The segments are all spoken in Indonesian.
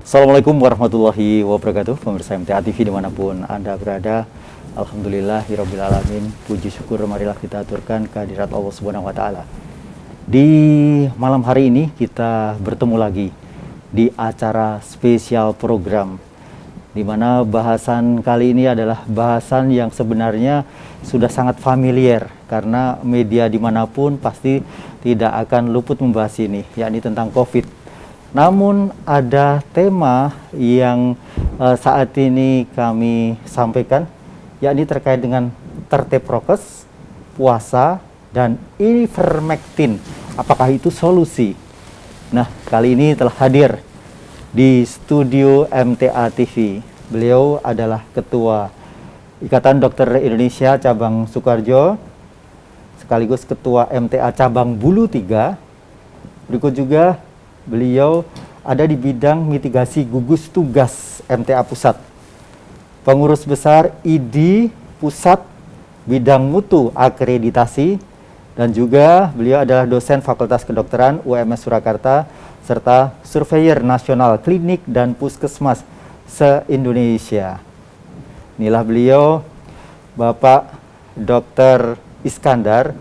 Assalamualaikum warahmatullahi wabarakatuh, pemirsa MTA TV dimanapun Anda berada. Alhamdulillahirabbil alamin. Puji syukur marilah kita aturkan kehadirat Allah Subhanahu wa taala. Di malam hari ini kita bertemu lagi di acara spesial program, di mana bahasan kali ini adalah bahasan yang sebenarnya sudah sangat familiar karena media dimanapun pasti tidak akan luput membahas ini, yakni tentang COVID. Namun ada tema yang saat ini kami sampaikan, yakni terkait dengan tertib prokes, puasa, dan ivermectin. Apakah itu solusi? Nah, kali ini telah hadir di studio MTA TV. Beliau adalah Ketua Ikatan Dokter Indonesia Cabang Sukoharjo, sekaligus Ketua MTA Cabang Bulu 3. Berikut juga beliau ada di bidang mitigasi gugus tugas MTA Pusat, pengurus besar ID Pusat bidang mutu akreditasi, dan juga beliau adalah dosen Fakultas Kedokteran UMS Surakarta serta surveyor nasional klinik dan puskesmas se-Indonesia. Inilah beliau, Bapak Dr. Iskandar,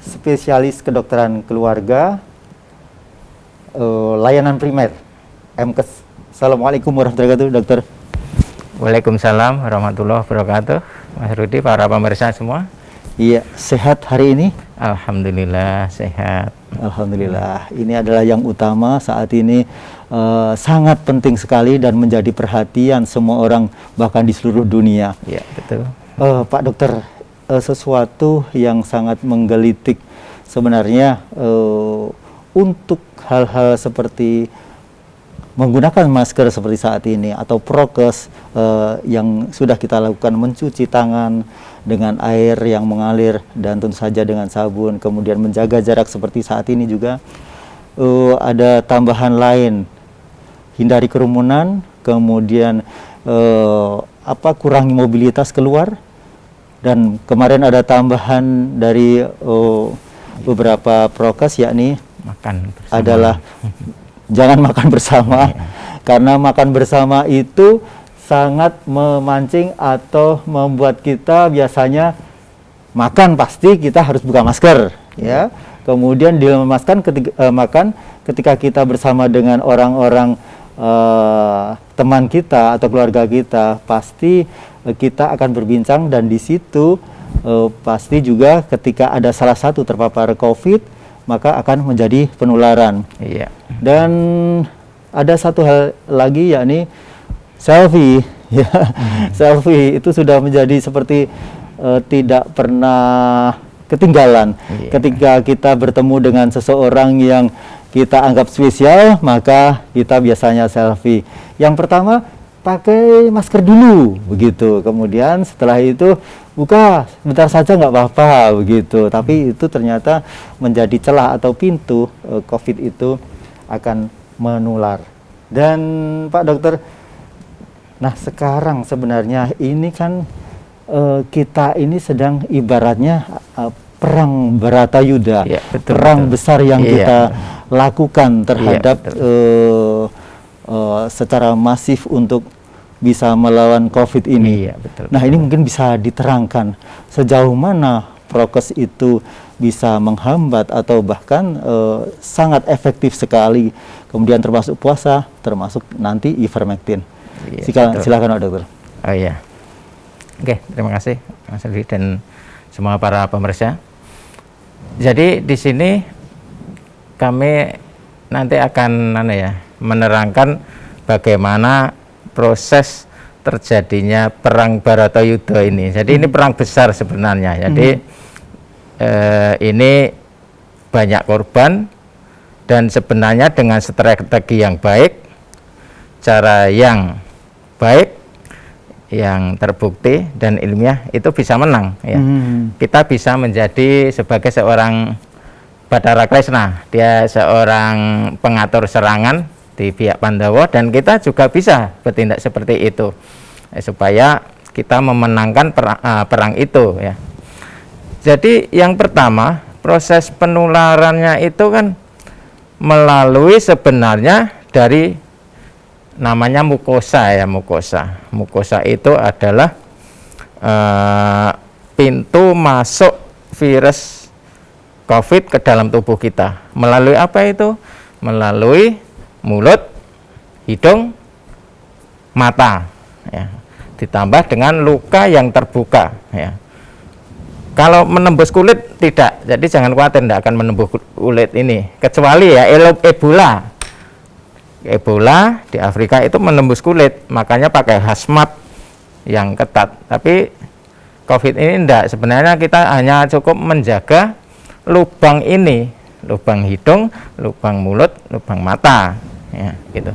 spesialis kedokteran keluarga, layanan primer MKes. Assalamualaikum warahmatullahi wabarakatuh, dokter. Waalaikumsalam warahmatullahi wabarakatuh, Mas Rudi, para pemirsa semua. Iya, sehat hari ini? Alhamdulillah sehat. Alhamdulillah. Ini adalah yang utama saat ini, sangat penting sekali dan menjadi perhatian semua orang bahkan di seluruh dunia. Iya, betul. Pak Dokter, sesuatu yang sangat menggelitik sebenarnya untuk hal-hal seperti menggunakan masker seperti saat ini atau prokes yang sudah kita lakukan, mencuci tangan dengan air yang mengalir dan tentu saja dengan sabun, kemudian menjaga jarak seperti saat ini juga ada tambahan lain, hindari kerumunan, kemudian kurangi mobilitas keluar, dan kemarin ada tambahan dari beberapa prokes, yakni Makan bersama adalah jangan makan bersama, karena makan bersama itu sangat memancing atau membuat kita biasanya makan pasti kita harus buka masker, ya. Kemudian dilemaskan makan ketika kita bersama dengan orang-orang teman kita atau keluarga kita, pasti kita akan berbincang, dan di situ pasti juga ketika ada salah satu terpapar COVID, maka akan menjadi penularan. Iya. Dan ada satu hal lagi, yakni selfie. Ya, selfie itu sudah menjadi seperti tidak pernah ketinggalan. Iya. Ketika kita bertemu dengan seseorang yang kita anggap spesial, maka kita biasanya selfie. Yang pertama, pakai masker dulu, begitu. Kemudian setelah itu buka sebentar saja, nggak apa-apa, begitu. Tapi itu ternyata menjadi celah atau pintu COVID itu akan menular. Dan Pak Dokter, nah sekarang sebenarnya ini kan kita ini sedang ibaratnya perang Baratayuda, ya, betul, perang betul. besar yang kita lakukan terhadap secara masif untuk bisa melawan COVID ini. Iya, betul. Nah, ini mungkin bisa diterangkan sejauh mana prokes itu bisa menghambat atau bahkan sangat efektif sekali. Kemudian termasuk puasa, termasuk nanti ivermectin. Iya, silakan Pak Dokter. Oh iya. Oke, terima kasih Mas Rudi dan semua para pemirsa. Jadi di sini kami nanti akan menerangkan bagaimana proses terjadinya perang Baratayuda ini. Jadi ini perang besar sebenarnya. Jadi ini banyak korban, dan sebenarnya dengan strategi yang baik, cara yang baik, yang terbukti dan ilmiah, itu bisa menang. Ya. Kita bisa menjadi sebagai seorang Bathara Kresna, dia seorang pengatur serangan di pihak Pandawa, dan kita juga bisa bertindak seperti itu supaya kita memenangkan perang itu, ya. Jadi yang pertama, proses penularannya itu kan melalui sebenarnya dari namanya mukosa ya, mukosa. Mukosa itu adalah pintu masuk virus COVID ke dalam tubuh kita. Melalui apa itu? Melalui mulut, hidung, mata, ya. Ditambah dengan luka yang terbuka, ya. Kalau menembus kulit tidak, jadi jangan khawatir tidak akan menembus kulit ini, kecuali ya Ebola di Afrika itu menembus kulit, makanya pakai hazmat yang ketat. Tapi COVID ini tidak, sebenarnya kita hanya cukup menjaga lubang ini, lubang hidung, lubang mulut, lubang mata, ya, gitu.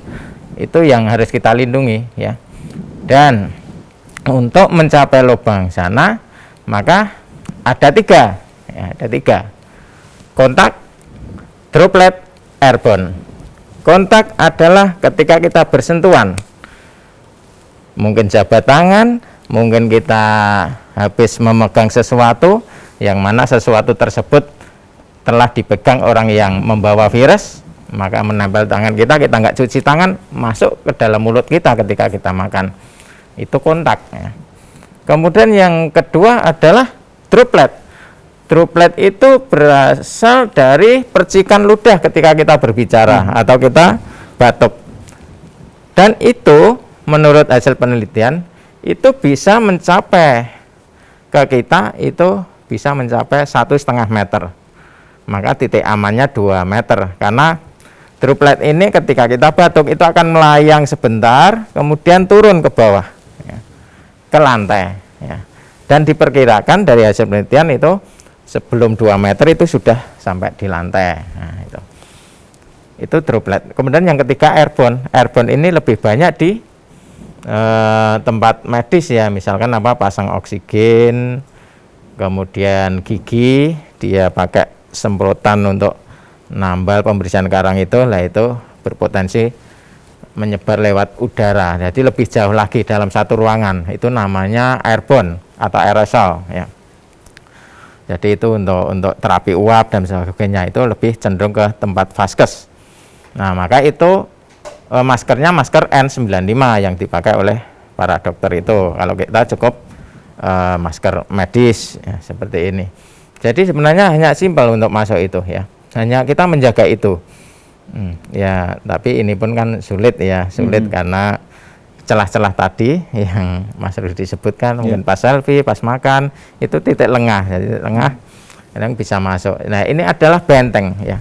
Itu yang harus kita lindungi, ya. Dan untuk mencapai lubang sana, maka ada tiga, ya, ada tiga. Kontak, droplet, airborne. Kontak adalah ketika kita bersentuhan, mungkin jabat tangan, mungkin kita habis memegang sesuatu, yang mana sesuatu tersebut telah dipegang orang yang membawa virus, maka menempel tangan kita nggak cuci tangan, masuk ke dalam mulut kita ketika kita makan. Itu kontak, ya. Kemudian yang kedua adalah droplet. Droplet itu berasal dari percikan ludah ketika kita berbicara atau kita batuk. Dan itu menurut hasil penelitian itu bisa mencapai ke kita, itu bisa mencapai 1,5 meter. Maka titik amannya 2 meter, karena droplet ini ketika kita batuk itu akan melayang sebentar, kemudian turun ke bawah, ya, ke lantai, ya. Dan diperkirakan dari hasil penelitian itu sebelum 2 meter itu sudah sampai di lantai. Nah, itu droplet. Kemudian yang ketiga airborne. Airborne ini lebih banyak di tempat medis, ya, misalkan apa, pasang oksigen, kemudian gigi dia pakai semprotan untuk nambal pembersihan karang itu, lah itu berpotensi menyebar lewat udara. Jadi lebih jauh lagi dalam satu ruangan, itu namanya airborne atau aerosol, ya. Jadi itu untuk terapi uap dan sebagainya itu lebih cenderung ke tempat vaskes. Nah, maka itu maskernya masker N95 yang dipakai oleh para dokter itu. Kalau kita cukup masker medis, ya, seperti ini. Jadi sebenarnya hanya simpel untuk masuk itu, ya. Hanya kita menjaga itu. Ya, tapi ini pun kan sulit, ya, sulit karena celah-celah tadi yang Mas Rudi disebutkan, mungkin pas selfie, pas makan, itu titik lengah, jadi titik lengah kadang bisa masuk. Nah, ini adalah benteng, ya.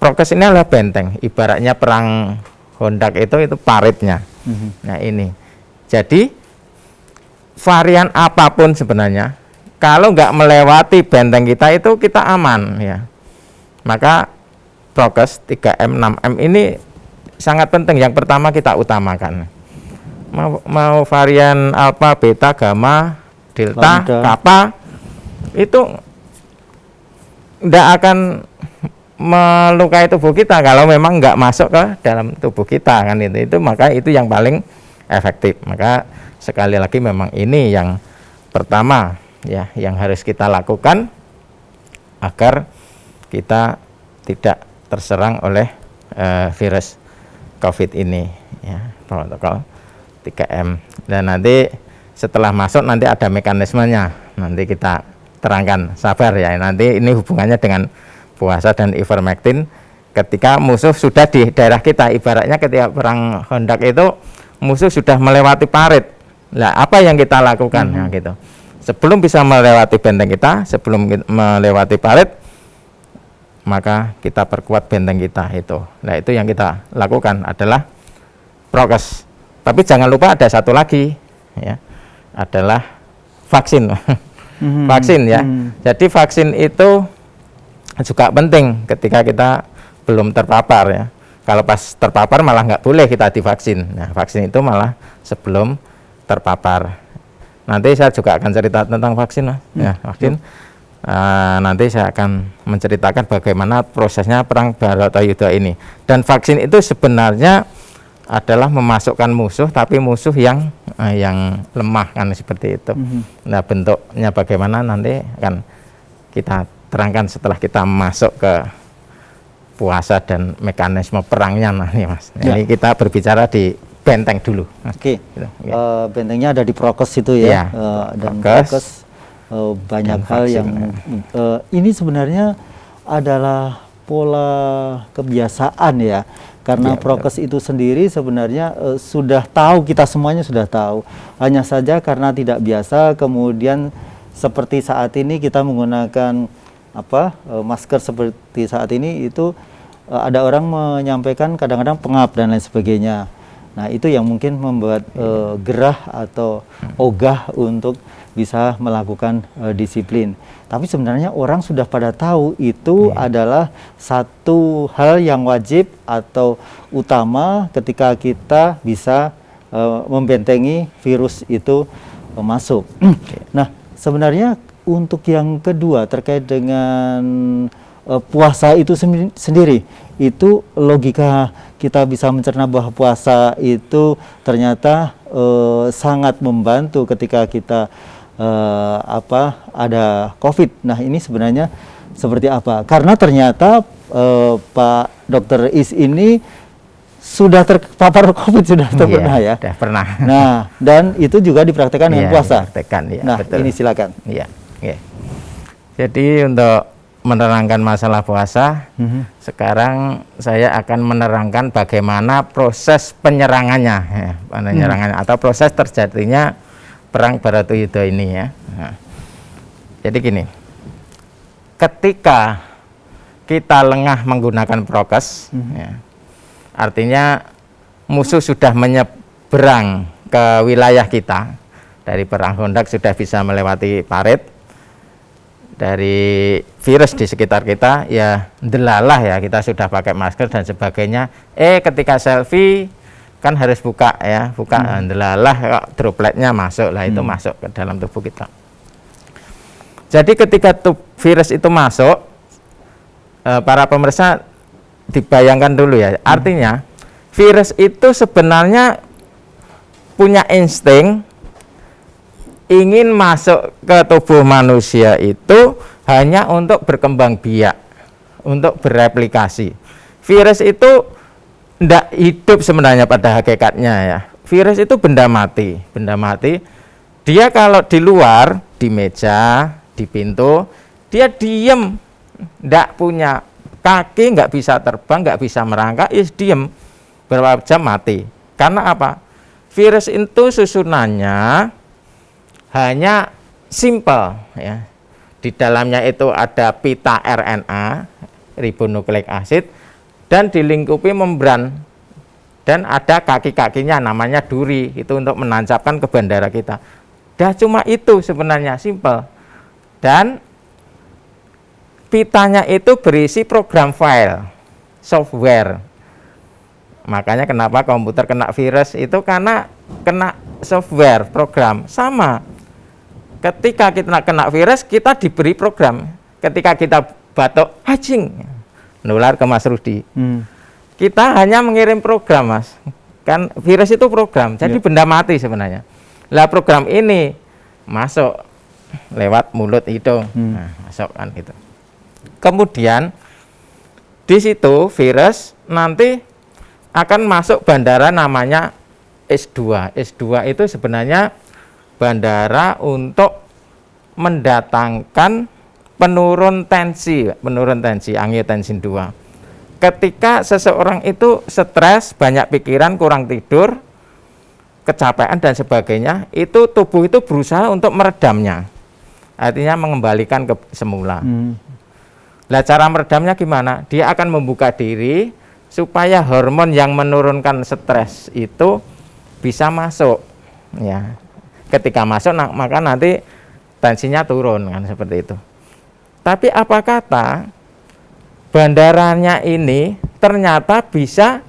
Prokes ini adalah benteng, ibaratnya perang hondak itu paritnya. Nah, ini. Jadi varian apapun sebenarnya, kalau nggak melewati benteng kita itu kita aman, ya. Maka prokes 3M, 6M ini sangat penting. Yang pertama kita utamakan. Mau varian alpha, beta, gamma, delta, kappa, itu tidak akan melukai tubuh kita kalau memang nggak masuk ke dalam tubuh kita, kan itu maka itu yang paling efektif. Maka sekali lagi memang ini yang pertama, ya, yang harus kita lakukan agar kita tidak terserang oleh virus COVID ini, ya, protokol 3M. Dan nanti setelah masuk nanti ada mekanismenya, nanti kita terangkan, sabar, ya. Nanti ini hubungannya dengan puasa dan ivermectin ketika musuh sudah di daerah kita. Ibaratnya ketika perang hondak itu musuh sudah melewati parit. Nah, apa yang kita lakukan, ya, gitu. Sebelum bisa melewati benteng kita, sebelum melewati parit, maka kita perkuat benteng kita itu. Nah, itu yang kita lakukan adalah prokes. Tapi jangan lupa ada satu lagi, ya, adalah vaksin. Vaksin, ya. Jadi vaksin itu juga penting ketika kita belum terpapar, ya. Kalau pas terpapar malah nggak boleh kita divaksin. Nah, vaksin itu malah sebelum terpapar. Nanti saya juga akan cerita tentang vaksin, Mas. Ya, vaksin. Nanti saya akan menceritakan bagaimana prosesnya perang Bharatayuddha ini. Dan vaksin itu sebenarnya adalah memasukkan musuh, tapi musuh yang lemah, kan, seperti itu. Nah, bentuknya bagaimana nanti akan kita terangkan setelah kita masuk ke puasa dan mekanisme perangnya nanti, Mas. Ya. Ini kita berbicara di benteng dulu. Oke. Gitu, ya. Bentengnya ada di prokes itu ya. Iya, Dan prokes. prokes banyak Dan hal vaksin, yang ini sebenarnya adalah pola kebiasaan ya. Karena Iya, prokes itu sendiri sebenarnya sudah tahu, kita semuanya sudah tahu. Hanya saja karena tidak biasa, kemudian seperti saat ini kita menggunakan masker seperti saat ini itu ada orang menyampaikan kadang-kadang pengap dan lain sebagainya. Nah itu yang mungkin membuat gerah atau ogah untuk bisa melakukan disiplin. Tapi sebenarnya orang sudah pada tahu itu adalah satu hal yang wajib atau utama ketika kita bisa membentengi virus itu masuk. Nah sebenarnya untuk yang kedua terkait dengan puasa itu sendiri, itu logika kita bisa mencerna bahwa puasa itu ternyata sangat membantu ketika kita ada COVID. Nah ini sebenarnya seperti apa? Karena ternyata Pak Dr. Is ini sudah terpapar COVID, sudah pernah ya? Sudah pernah. Nah, dan itu juga dipraktekkan dengan puasa. Ya, nah, betul. ini silakan. Iya. Jadi untuk menerangkan masalah puasa, sekarang saya akan menerangkan bagaimana proses penyerangannya, penyerangannya atau proses terjadinya perang Baratayuda ini ya. Nah, jadi gini, ketika kita lengah menggunakan prokes, ya, artinya musuh sudah menyeberang ke wilayah kita, dari perang Hondak sudah bisa melewati parit, dari virus di sekitar kita ya delalah ya, kita sudah pakai masker dan sebagainya. Ketika selfie kan harus buka ya, delalah dropletnya masuk lah, itu masuk ke dalam tubuh kita. Jadi ketika virus itu masuk, para pemirsa dibayangkan dulu ya, artinya virus itu sebenarnya punya insting ingin masuk ke tubuh manusia itu hanya untuk berkembang biak, untuk bereplikasi. Virus itu tidak hidup sebenarnya pada hakikatnya ya. Virus itu benda mati, Dia kalau di luar, di meja, di pintu, dia diem, tidak punya kaki, nggak bisa terbang, nggak bisa merangkak, diem, berapa jam mati. Karena apa? Virus itu susunannya hanya simple ya. Di dalamnya itu ada pita RNA, ribonukleik asid, dan dilingkupi membran, dan ada kaki-kakinya namanya duri, itu untuk menancapkan ke bandara kita. Dah cuma itu sebenarnya, simple. Dan pitanya itu berisi program file, software. Makanya kenapa komputer kena virus itu karena kena software, program. Sama, ketika kita kena virus, kita diberi program. Ketika kita batuk, hacing, nular ke Mas Rudi. Kita hanya mengirim program, Mas. Kan virus itu program, jadi benda mati sebenarnya. Lah program ini masuk lewat mulut, hidung, nah, masuk kan gitu. Kemudian di situ virus nanti akan masuk bandara namanya S2. S2 itu sebenarnya bandara untuk mendatangkan penurun tensi, angiotensin 2. Ketika seseorang itu stres, banyak pikiran, kurang tidur, kecapean dan sebagainya, itu tubuh itu berusaha untuk meredamnya, artinya mengembalikan ke semula. Nah, cara meredamnya gimana? Dia akan membuka diri supaya hormon yang menurunkan stres itu bisa masuk ya. Ketika masuk maka nanti tensinya turun kan, seperti itu. Tapi apa kata bandaranya ini ternyata bisa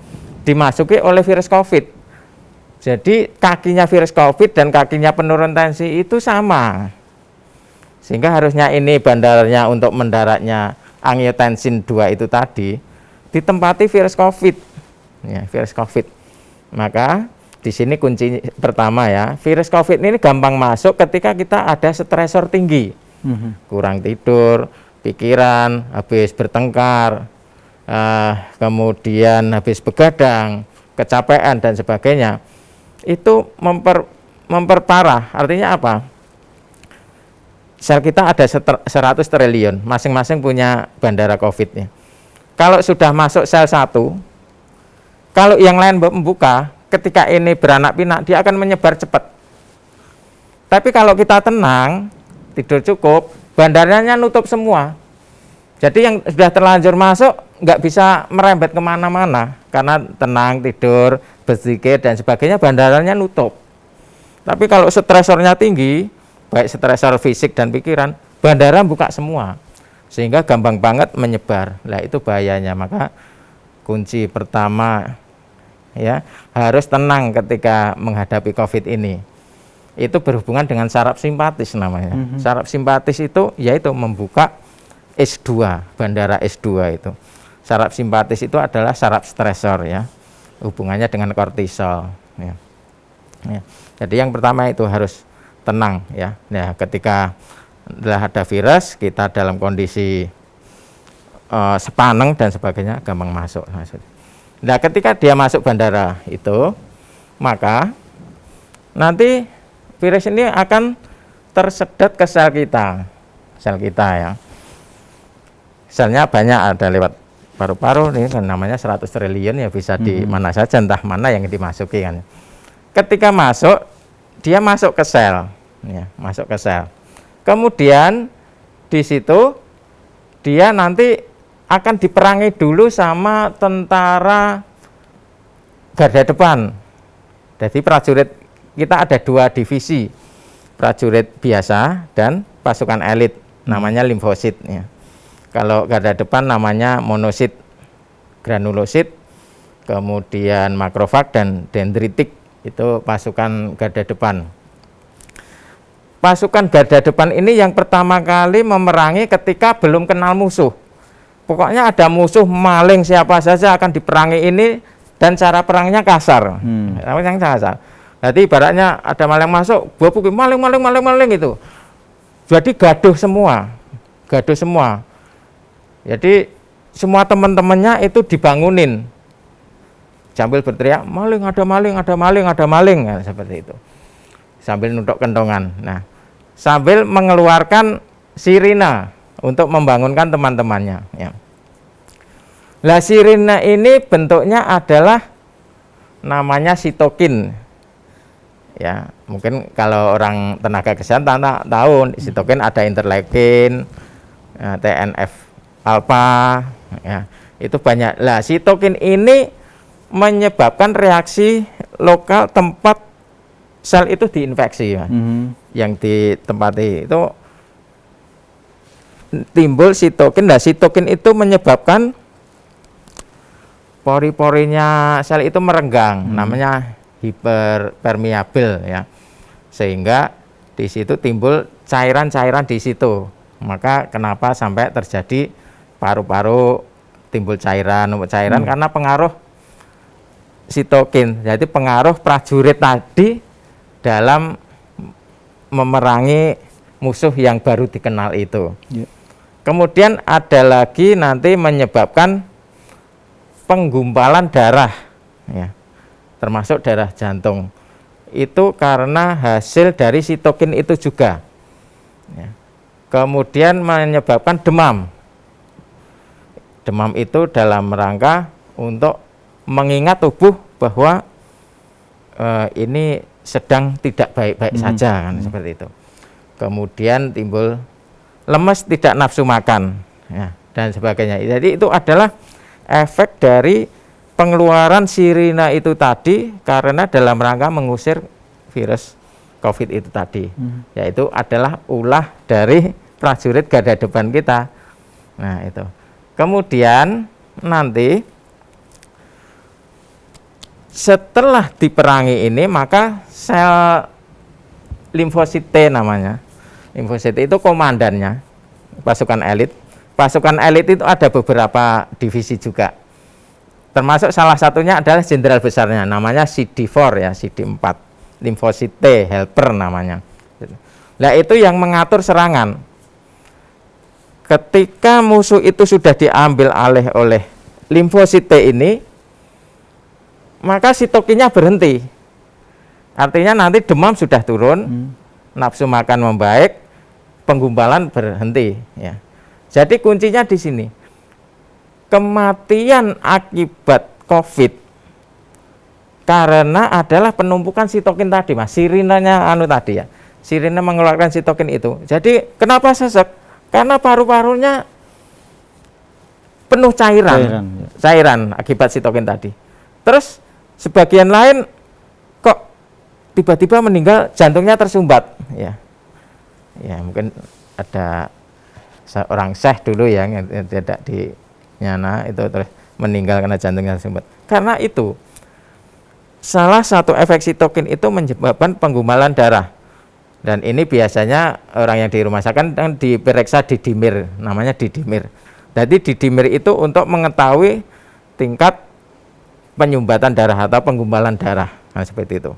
dimasuki oleh virus COVID. Jadi kakinya virus COVID dan kakinya penurun tensi itu sama. Sehingga harusnya ini bandaranya untuk mendaratnya angiotensin 2 itu tadi ditempati virus COVID. Ya, virus COVID. Maka di sini kunci pertama ya, virus COVID ini gampang masuk ketika kita ada stresor tinggi. Kurang tidur, pikiran, habis bertengkar, kemudian habis begadang, kecapean dan sebagainya, itu memperparah. Artinya apa? Sel kita ada 100 triliun, masing-masing punya bandara COVID-nya. Kalau sudah masuk sel satu, kalau yang lain membuka, ketika ini beranak pinak, dia akan menyebar cepat. Tapi kalau kita tenang, tidur cukup, bandaranya nutup semua. Jadi yang sudah terlanjur masuk nggak bisa merembet kemana-mana karena tenang, tidur, berzikir dan sebagainya, bandaranya nutup. Tapi kalau stresornya tinggi, baik stresor fisik dan pikiran, bandara buka semua sehingga gampang banget menyebar. Lah itu bahayanya. Maka kunci pertama ya harus tenang ketika menghadapi COVID ini. Itu berhubungan dengan saraf simpatis namanya. Saraf simpatis itu yaitu membuka S2, bandara S2 itu. Saraf simpatis itu adalah saraf stresor ya, hubungannya dengan kortisol ya. Ya. Jadi yang pertama itu harus tenang ya. Nah, ketika telah ada virus, kita dalam kondisi sepaneng dan sebagainya, gampang masuk. Nah, ketika dia masuk bandara itu, maka nanti virus ini akan tersedot ke sel kita ya. Selnya banyak, ada lewat paru-paru, ini kan namanya 100 triliun ya, bisa di mana saja, entah mana yang dimasuki kan. Ketika masuk, dia masuk ke sel ya, masuk ke sel. Kemudian di situ dia nanti akan diperangi dulu sama tentara garda depan. Jadi prajurit kita ada 2 divisi, prajurit biasa dan pasukan elit, namanya limfosit ya. Kalau garda depan namanya monosit, granulosit, kemudian makrofag dan dendritik, itu pasukan garda depan. Pasukan garda depan ini yang pertama kali memerangi ketika belum kenal musuh. Pokoknya ada musuh, maling siapa saja akan diperangi ini, dan cara perangnya kasar. Yang kasar. Jadi ibaratnya ada maling masuk, gua pukul maling itu. Jadi gaduh semua. Jadi semua teman-temannya itu dibangunin sambil berteriak, maling, ya, seperti itu. Sambil nunduk kentongan. Nah, sambil mengeluarkan sirina untuk membangunkan teman-temannya. Ya. Lah sirina ini bentuknya adalah namanya sitokin. Ya, mungkin kalau orang tenaga kesehatan tahu sitokin ada interleukin, TNF alfa ya, itu banyak. Lah sitokin ini menyebabkan reaksi lokal tempat sel itu diinfeksi ya. Yang ditempati itu timbul sitokin. Nah, sitokin itu menyebabkan pori-porinya sel itu merenggang, namanya hiperpermeabel ya. Sehingga di situ timbul cairan-cairan di situ. Maka kenapa sampai terjadi paru-paru timbul cairan karena pengaruh sitokin. Jadi pengaruh prajurit tadi dalam memerangi musuh yang baru dikenal itu. Kemudian ada lagi nanti menyebabkan penggumpalan darah ya, termasuk darah jantung. Itu karena hasil dari sitokin itu juga ya. Kemudian menyebabkan demam. Demam itu dalam rangka untuk mengingat tubuh bahwa ini sedang tidak baik-baik saja kan, seperti itu. Kemudian timbul lemes, tidak nafsu makan ya, dan sebagainya. Jadi itu adalah efek dari pengeluaran sirina itu tadi karena dalam rangka mengusir virus COVID itu tadi. Yaitu adalah ulah dari prajurit garda depan kita. Nah, itu. Kemudian nanti setelah diperangi ini, maka sel limfosit T namanya. Limfosit itu komandannya, pasukan elit. Pasukan elit itu ada beberapa divisi juga. Termasuk salah satunya adalah jenderal besarnya, namanya CD4 ya, CD4. Limfosit T, helper namanya. Nah, itu yang mengatur serangan. Ketika musuh itu sudah diambil alih oleh limfosit T ini, maka sitokinnya berhenti. Artinya nanti demam sudah turun, nafsu makan membaik, penggumpalan berhenti. Ya. Jadi kuncinya di sini. Kematian akibat COVID karena adalah penumpukan sitokin tadi, Mas. Sirinenya tadi ya. Sirine mengeluarkan sitokin itu. Jadi kenapa sesek? Karena paru-parunya penuh cairan akibat sitokin tadi. Terus sebagian lain kok tiba-tiba meninggal, jantungnya tersumbat. Ya, mungkin ada seorang syekh dulu yang tidak di Nyana itu terus meninggal karena jantungnya tersumbat. Karena itu salah satu efek sitokin itu menyebabkan penggumpalan darah. Dan ini biasanya orang yang di rumah sakit kan diperiksa didimir, namanya didimir. Jadi didimir itu untuk mengetahui tingkat penyumbatan darah atau penggumpalan darah. Nah, seperti itu.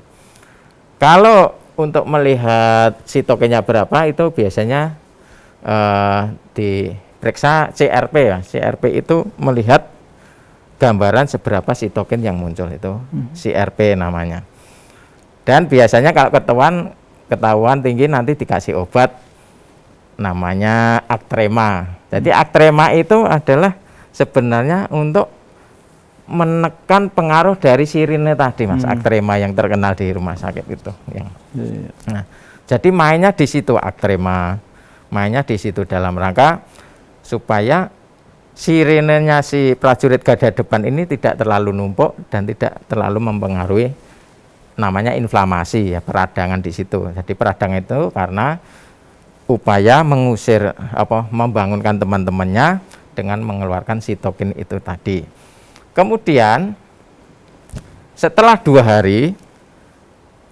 Kalau untuk melihat sitokinnya berapa itu biasanya diperiksa CRP ya. CRP itu melihat gambaran seberapa sitokin yang muncul itu, CRP namanya. Dan biasanya kalau ketahuan tinggi nanti dikasih obat namanya Actrema. Jadi Actrema itu adalah sebenarnya untuk menekan pengaruh dari sirine tadi, Mas. Actrema yang terkenal di rumah sakit itu yang. Nah, jadi mainnya di situ Actrema. Mainnya di situ dalam rangka supaya sirinenya si prajurit garda depan ini tidak terlalu numpuk dan tidak terlalu mempengaruhi namanya inflamasi ya, peradangan di situ. Jadi peradangan itu karena upaya mengusir membangunkan teman-temannya dengan mengeluarkan sitokin itu tadi. Kemudian setelah 2 hari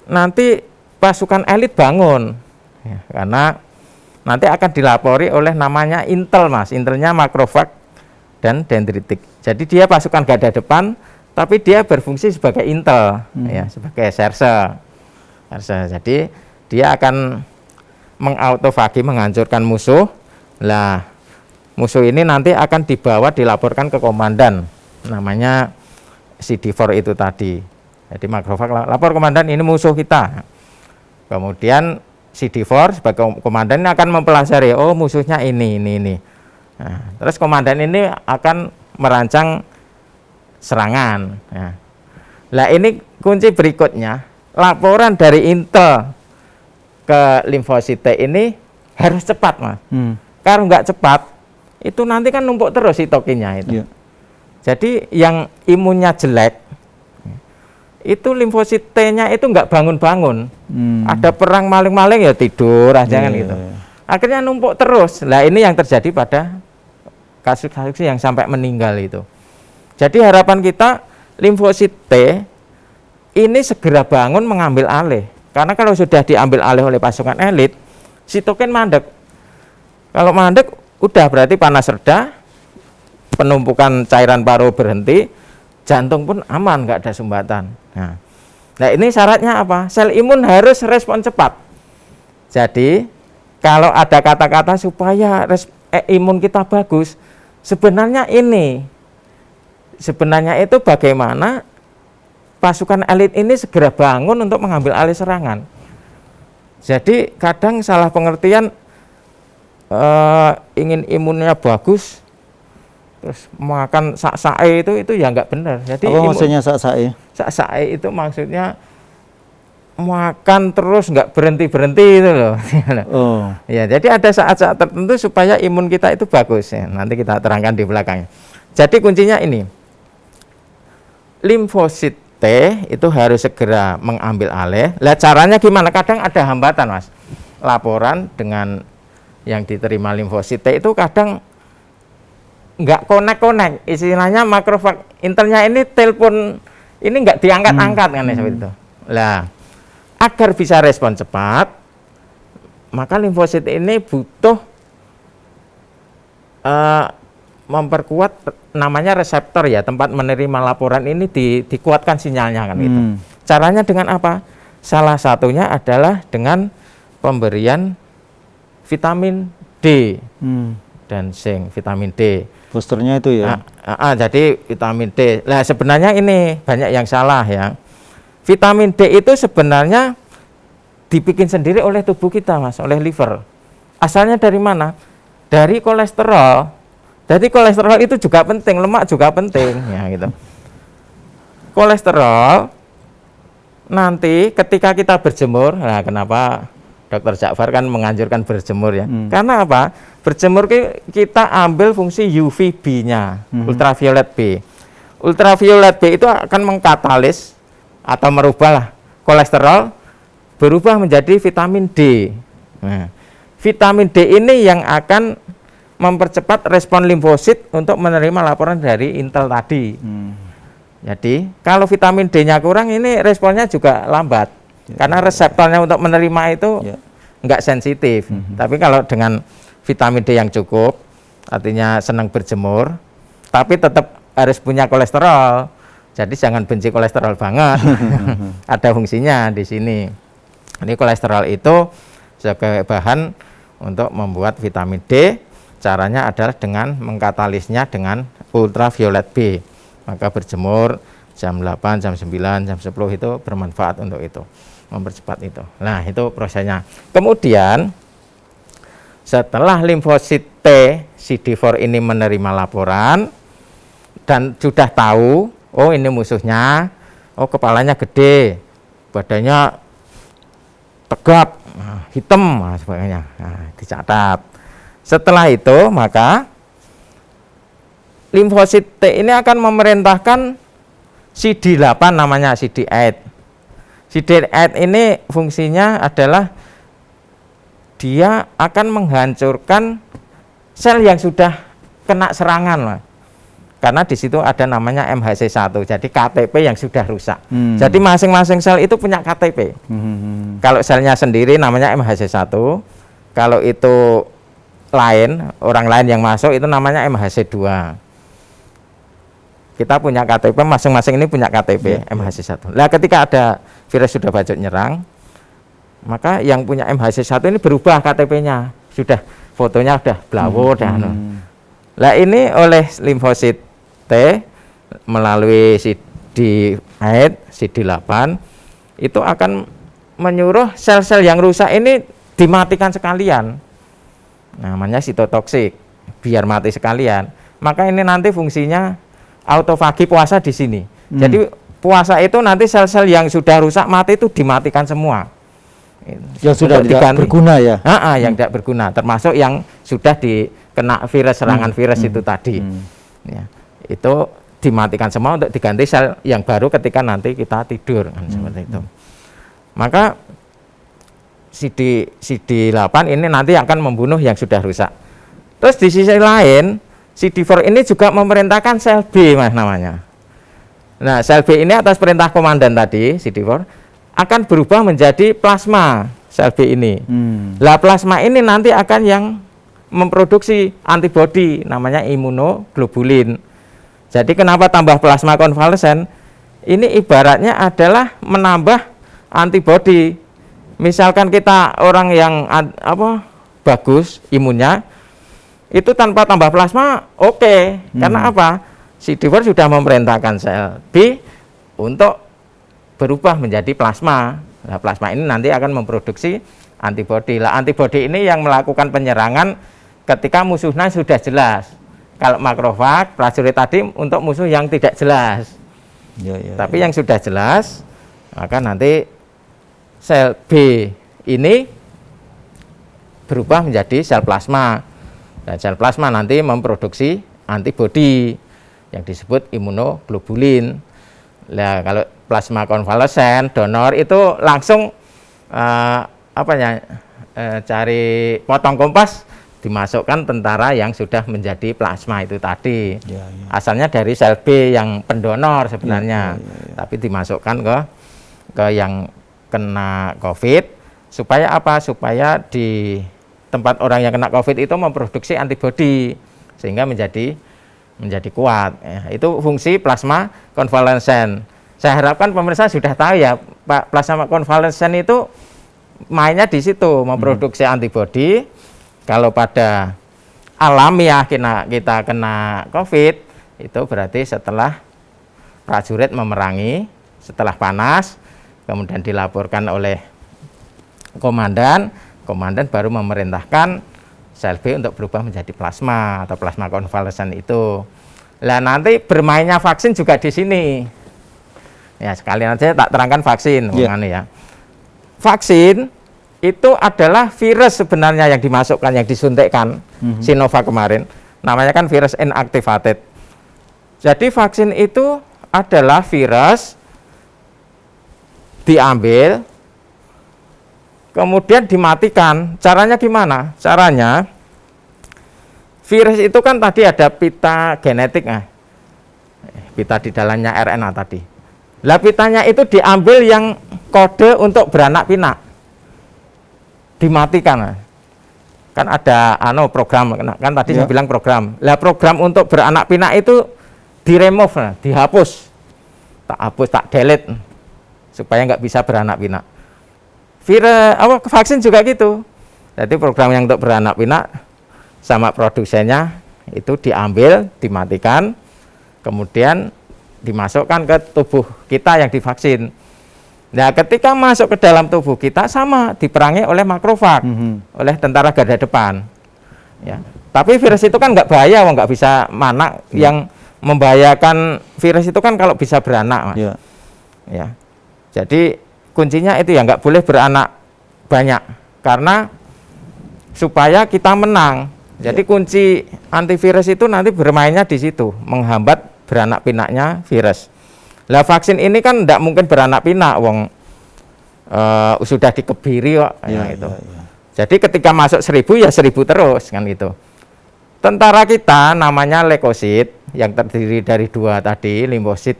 nanti pasukan elit bangun ya, karena nanti akan dilapori oleh namanya intel, Mas. Intelnya makrofag dan dendritik. Jadi dia pasukan garda depan tapi dia berfungsi sebagai intel ya, sebagai serse. Jadi dia akan mengautofagi, menghancurkan musuh. Lah, musuh ini nanti akan dilaporkan ke komandan, namanya CD4 itu tadi. Jadi makrofag lapor komandan, ini musuh kita. Kemudian CD4 sebagai komandan ini akan mempelajari, oh musuhnya ini. Nah, terus komandan ini akan merancang serangan. Ya. Nah, ini kunci berikutnya, laporan dari intel ke limfosit T ini harus cepat, Mas. Kalau nggak cepat, itu nanti kan numpuk terus sitokinnya itu. Jadi yang imunnya jelek, itu limfosit T-nya itu nggak bangun-bangun. Ada perang maling-maling ya tidur aja kan gitu. Akhirnya numpuk terus. Nah, ini yang terjadi pada kasus-kasus yang sampai meninggal itu. Jadi harapan kita limfosit T ini segera bangun mengambil alih. Karena kalau sudah diambil alih oleh pasukan elit, sitokin mandek. Kalau mandek udah berarti panas reda, penumpukan cairan paru berhenti, jantung pun aman, nggak ada sumbatan. Nah ini syaratnya apa? Sel imun harus respon cepat. Jadi kalau ada kata-kata supaya imun kita bagus, sebenarnya itu bagaimana pasukan elit ini segera bangun untuk mengambil alih serangan. Jadi kadang salah pengertian, ingin imunnya bagus terus makan sak-sae itu ya nggak benar. Jadi apa maksudnya sak-sae? Sak-sae itu maksudnya makan terus nggak berhenti itu loh. Ya, jadi ada saat-saat tertentu supaya imun kita itu bagus ya. Nanti kita terangkan di belakang. Jadi kuncinya ini, limfosit T itu harus segera mengambil alih. Lah caranya gimana? Kadang ada hambatan, Mas. Laporan dengan yang diterima limfosit T itu kadang nggak konek-konek. Istilahnya makrofag intelnya ini telepon ini nggak diangkat-angkat kan seperti itu. Lah, agar bisa respon cepat, maka limfosit ini butuh memperkuat namanya reseptor ya, tempat menerima laporan ini dikuatkan sinyalnya kan gitu. Caranya dengan apa? Salah satunya adalah dengan pemberian vitamin D dan zinc, vitamin D. Boosternya itu ya. Jadi vitamin D. Nah, sebenarnya ini banyak yang salah ya. Vitamin D itu sebenarnya dibikin sendiri oleh tubuh kita, Mas, oleh liver. Asalnya dari mana? Dari kolesterol. Jadi kolesterol itu juga penting, lemak juga penting ya gitu. Kolesterol nanti ketika kita berjemur, nah kenapa Dr. Ja'far kan menganjurkan berjemur ya? Karena apa? Berjemur kita ambil fungsi UVB-nya, ultraviolet B. Ultraviolet B itu akan mengkatalis atau merubahlah kolesterol berubah menjadi vitamin D. Nah, vitamin D ini yang akan mempercepat respon limfosit untuk menerima laporan dari intel tadi. Jadi kalau vitamin D-nya kurang, ini responnya juga lambat. Karena reseptornya untuk menerima itu nggak sensitif. Tapi kalau dengan vitamin D yang cukup, artinya senang berjemur, tapi tetap harus punya kolesterol. Jadi jangan benci kolesterol banget. Ada fungsinya di sini. Ini kolesterol itu sebagai bahan untuk membuat vitamin D. Caranya adalah dengan mengkatalisnya dengan ultraviolet B. Maka berjemur jam 8, jam 9, jam 10 itu bermanfaat untuk itu, mempercepat itu. Nah, itu prosesnya. Kemudian setelah limfosit T CD4 ini menerima laporan dan sudah tahu, oh ini musuhnya, oh kepalanya gede, badannya tegap, hitam, sebagainya. Nah, dicatat. Setelah itu maka limfosit T ini akan memerintahkan CD8 namanya, CD8. CD8 ini fungsinya adalah dia akan menghancurkan sel yang sudah kena serangan, karena di situ ada namanya MHC1, jadi KTP yang sudah rusak. Jadi masing-masing sel itu punya KTP. Kalau selnya sendiri namanya MHC1, kalau itu lain, orang lain yang masuk itu namanya MHC2. Kita punya KTP, masing-masing ini punya KTP MHC1. Nah, ketika ada virus sudah bacot nyerang, maka yang punya MHC1 ini berubah KTP-nya, sudah fotonya sudah blawur dan Nah, ini oleh limfosit T melalui CD8, CD8 itu akan menyuruh sel-sel yang rusak ini dimatikan sekalian. Namanya sitotoksik, biar mati sekalian. Maka ini nanti fungsinya autofagi puasa di sini. Jadi puasa itu nanti sel-sel yang sudah rusak mati itu dimatikan semua. Yang sudah tidak berguna ya? Yang tidak berguna, termasuk yang sudah dikena virus, serangan virus itu tadi. Ya, itu dimatikan semua untuk diganti sel yang baru ketika nanti kita tidur, kan, seperti itu. Maka CD8 ini nanti akan membunuh yang sudah rusak. Terus di sisi lain, CD4 ini juga memerintahkan sel B, Mas, namanya. Nah, sel B ini atas perintah komandan tadi, CD4, akan berubah menjadi plasma, sel B ini. Lah, plasma ini nanti akan yang memproduksi antibodi, namanya imunoglobulin. Jadi kenapa tambah plasma konvalesen? Ini ibaratnya adalah menambah antibodi. Misalkan kita orang yang bagus imunnya, itu tanpa tambah plasma oke. Karena apa? CD4 sudah memerintahkan sel B untuk berubah menjadi plasma. Nah, plasma ini nanti akan memproduksi antibodi. Lah, antibodi ini yang melakukan penyerangan ketika musuhnya sudah jelas. Kalau makrofag, prajurit tadi untuk musuh yang tidak jelas. Tapi yang sudah jelas, maka nanti sel B ini berubah menjadi sel plasma. Dan sel plasma nanti memproduksi antibodi yang disebut imunoglobulin. Nah, kalau plasma konvalesen donor itu langsung cari potong kompas, dimasukkan tentara yang sudah menjadi plasma itu tadi. Asalnya dari sel B yang pendonor sebenarnya, tapi dimasukkan ke yang kena COVID, supaya apa? Supaya di tempat orang yang kena COVID itu memproduksi antibodi sehingga menjadi kuat. Ya, itu fungsi plasma konvalesen. Saya harapkan pemirsa sudah tahu ya, Pak, plasma konvalesen itu mainnya di situ, memproduksi antibodi. Kalau pada alamiah kita kena COVID, itu berarti setelah prajurit memerangi, setelah panas, kemudian dilaporkan oleh komandan baru memerintahkan sel B untuk berubah menjadi plasma atau plasma konvalesen itu. Lah nanti bermainnya vaksin juga di sini. Ya, sekalian aja tak terangkan vaksin, ya. Vaksin itu adalah virus sebenarnya yang dimasukkan, yang disuntikkan Sinovac kemarin. Namanya kan virus inactivated. Jadi vaksin itu adalah virus diambil, kemudian dimatikan. Caranya gimana? Caranya, virus itu kan tadi ada pita genetik, pita di dalamnya RNA tadi. Lah pitanya itu diambil yang kode untuk beranak pinak, dimatikan. Kan ada program, kan tadi saya bilang program. Lah program untuk beranak pinak itu diremove, dihapus, tak delete, supaya nggak bisa beranak pinak. Vaksin juga gitu. Jadi program yang untuk beranak pinak sama produsennya itu diambil, dimatikan, kemudian dimasukkan ke tubuh kita yang divaksin. Nah, ketika masuk ke dalam tubuh kita sama diperangi oleh makrofag, oleh tentara garda depan. Ya. Tapi virus itu kan nggak bahaya, nggak bisa mana. Yang membahayakan virus itu kan kalau bisa beranak, Mas. Ya. Jadi kuncinya itu ya nggak boleh beranak banyak, karena supaya kita menang. Jadi kunci antivirus itu nanti bermainnya di situ, menghambat beranak pinaknya virus. Lah vaksin ini kan tidak mungkin beranak pinak, sudah dikebiri kok. Jadi ketika masuk 1000 ya 1000 terus kan itu. Tentara kita namanya leukosit yang terdiri dari 2 tadi, limfosit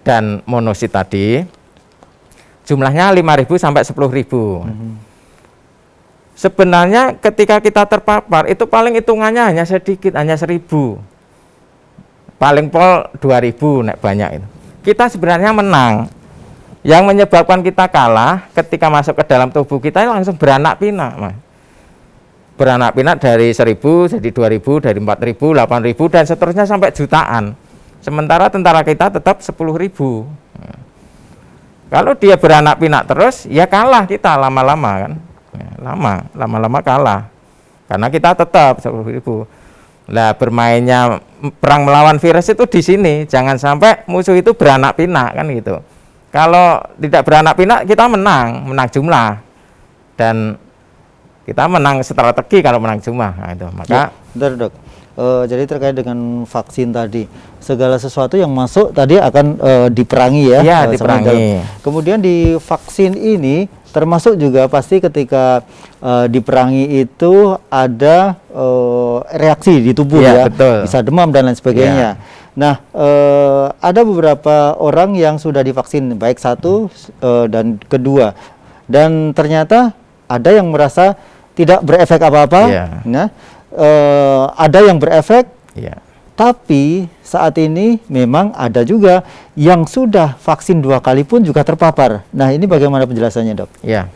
dan monosit tadi. Jumlahnya 5.000 sampai 10.000. Sebenarnya ketika kita terpapar itu paling hitungannya hanya sedikit, hanya 1000. Paling pol 2000 nek banyak itu. Kita sebenarnya menang. Yang menyebabkan kita kalah ketika masuk ke dalam tubuh kita langsung beranak pinak, Mas. Beranak pinak dari 1000 jadi 2000, dari 4000, 8000 dan seterusnya sampai jutaan. Sementara tentara kita tetap 10.000. Kalau dia beranak pinak terus, ya kalah kita lama-lama kan. Lama-lama kalah. Karena kita tetap 10.000. Nah, bermainnya perang melawan virus itu di sini. Jangan sampai musuh itu beranak pinak kan gitu. Kalau tidak beranak pinak kita menang jumlah. Dan kita menang strategi kalau menang jumlah. Nah, itu. Maka bentar, Dok. Jadi terkait dengan vaksin tadi, segala sesuatu yang masuk tadi akan diperangi ya. Iya, diperangi. Kemudian di vaksin ini termasuk juga pasti ketika diperangi itu ada reaksi di tubuh ya, betul. Bisa demam dan lain sebagainya. Nah, ada beberapa orang yang sudah divaksin baik 1 dan kedua, dan ternyata ada yang merasa tidak berefek apa-apa. Nah, ada yang berefek, tapi saat ini memang ada juga yang sudah vaksin 2 kali pun juga terpapar. Nah, ini bagaimana penjelasannya, Dok? Ya.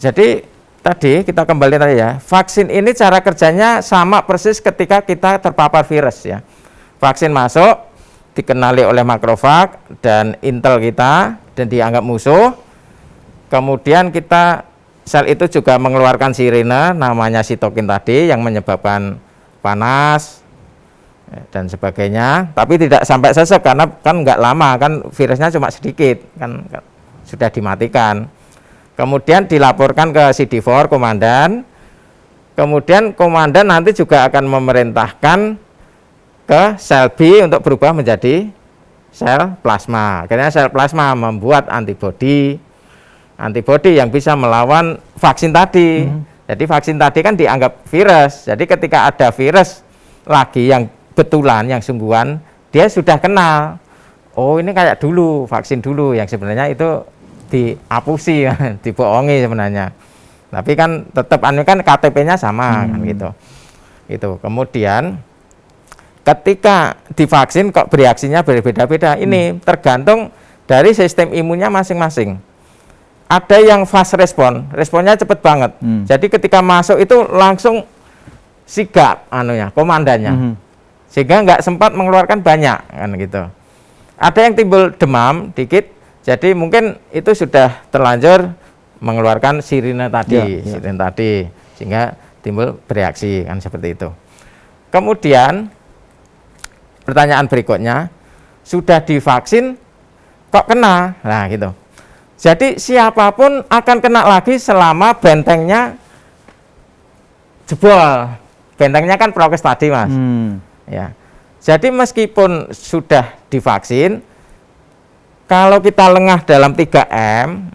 Jadi tadi kita kembali tadi ya, vaksin ini cara kerjanya sama persis ketika kita terpapar virus ya. Vaksin masuk, dikenali oleh makrofag dan intel kita dan dianggap musuh. Kemudian sel itu juga mengeluarkan sirine namanya sitokin tadi yang menyebabkan panas dan sebagainya, tapi tidak sampai sesek karena kan nggak lama, kan virusnya cuma sedikit, kan sudah dimatikan. Kemudian dilaporkan ke CD4 komandan, kemudian komandan nanti juga akan memerintahkan ke sel B untuk berubah menjadi sel plasma. Akhirnya sel plasma membuat antibodi yang bisa melawan vaksin tadi. Jadi vaksin tadi kan dianggap virus. Jadi ketika ada virus lagi yang betulan, yang sungguhan, dia sudah kenal. Oh, ini kayak dulu, vaksin dulu, yang sebenarnya itu diapusi, dibohongi sebenarnya. Tapi kan tetap kan KTP-nya sama kan gitu. Itu. Kemudian ketika divaksin kok bereaksinya berbeda-beda. Ini tergantung dari sistem imunnya masing-masing. Ada yang fast respon, responnya cepat banget. Jadi ketika masuk itu langsung sigap anunya, komandannya. Sehingga nggak sempat mengeluarkan banyak kan gitu. Ada yang timbul demam dikit, jadi mungkin itu sudah terlanjur mengeluarkan sirine tadi, sirine tadi, sehingga timbul bereaksi kan seperti itu. Kemudian pertanyaan berikutnya, sudah divaksin kok kena? Nah gitu. Jadi siapapun akan kena lagi selama bentengnya jebol. Bentengnya kan prokes tadi, Mas. Ya. Jadi meskipun sudah divaksin, kalau kita lengah dalam 3M,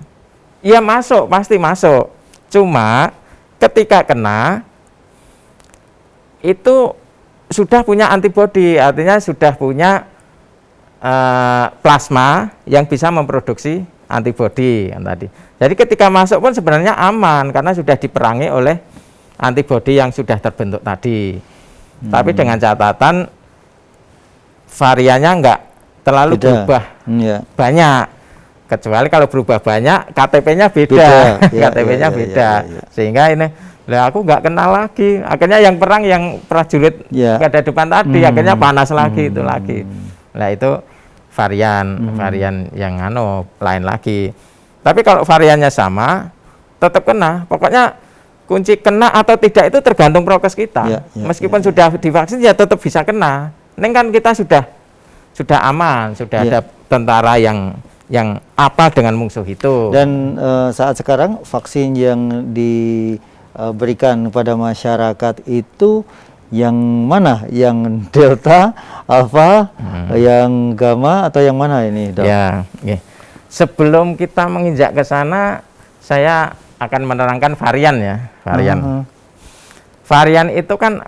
ya masuk, pasti masuk. Cuma ketika kena, itu sudah punya antibodi, artinya sudah punya plasma yang bisa memproduksi antibodi kan tadi. Jadi ketika masuk pun sebenarnya aman, karena sudah diperangi oleh antibodi yang sudah terbentuk tadi. Tapi dengan catatan variannya enggak terlalu berubah banyak, kecuali kalau berubah banyak KTP-nya beda, KTP-nya beda. Sehingga ini, lah aku nggak kenal lagi. Akhirnya yang perang yang prajurit ada depan tadi, akhirnya panas lagi itu lagi. Nah itu varian yang lain lagi. Tapi kalau variannya sama, tetap kena. Pokoknya kunci kena atau tidak itu tergantung prokes kita. Meskipun sudah divaksin ya tetap bisa kena. Ini kan kita sudah aman, sudah ada tentara yang apa dengan musuh itu. Dan saat sekarang vaksin yang diberikan kepada masyarakat itu yang mana? Yang Delta, Alpha, yang Gamma, atau yang mana ini, Dok? Ya, sebelum kita menginjak ke sana, saya akan menerangkan varian ya, varian. Varian itu kan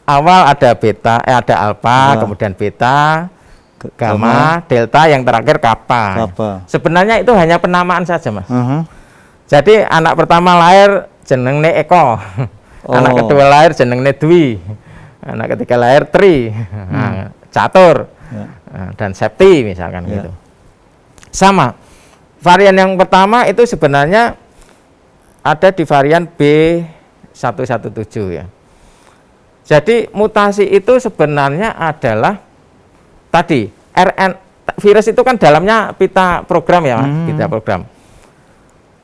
awal ada beta, ada alpha, kemudian beta, gamma, delta, yang terakhir kappa. Sebenarnya itu hanya penamaan saja, Mas. Jadi anak pertama lahir jenenge Eko, anak kedua lahir jenenge Dwi, anak ketiga lahir Tri, Catur, dan Septi misalkan gitu. Sama. Varian yang pertama itu sebenarnya ada di varian B117 ya. Jadi mutasi itu sebenarnya adalah tadi virus itu kan dalamnya pita program ya, Mas, pita program.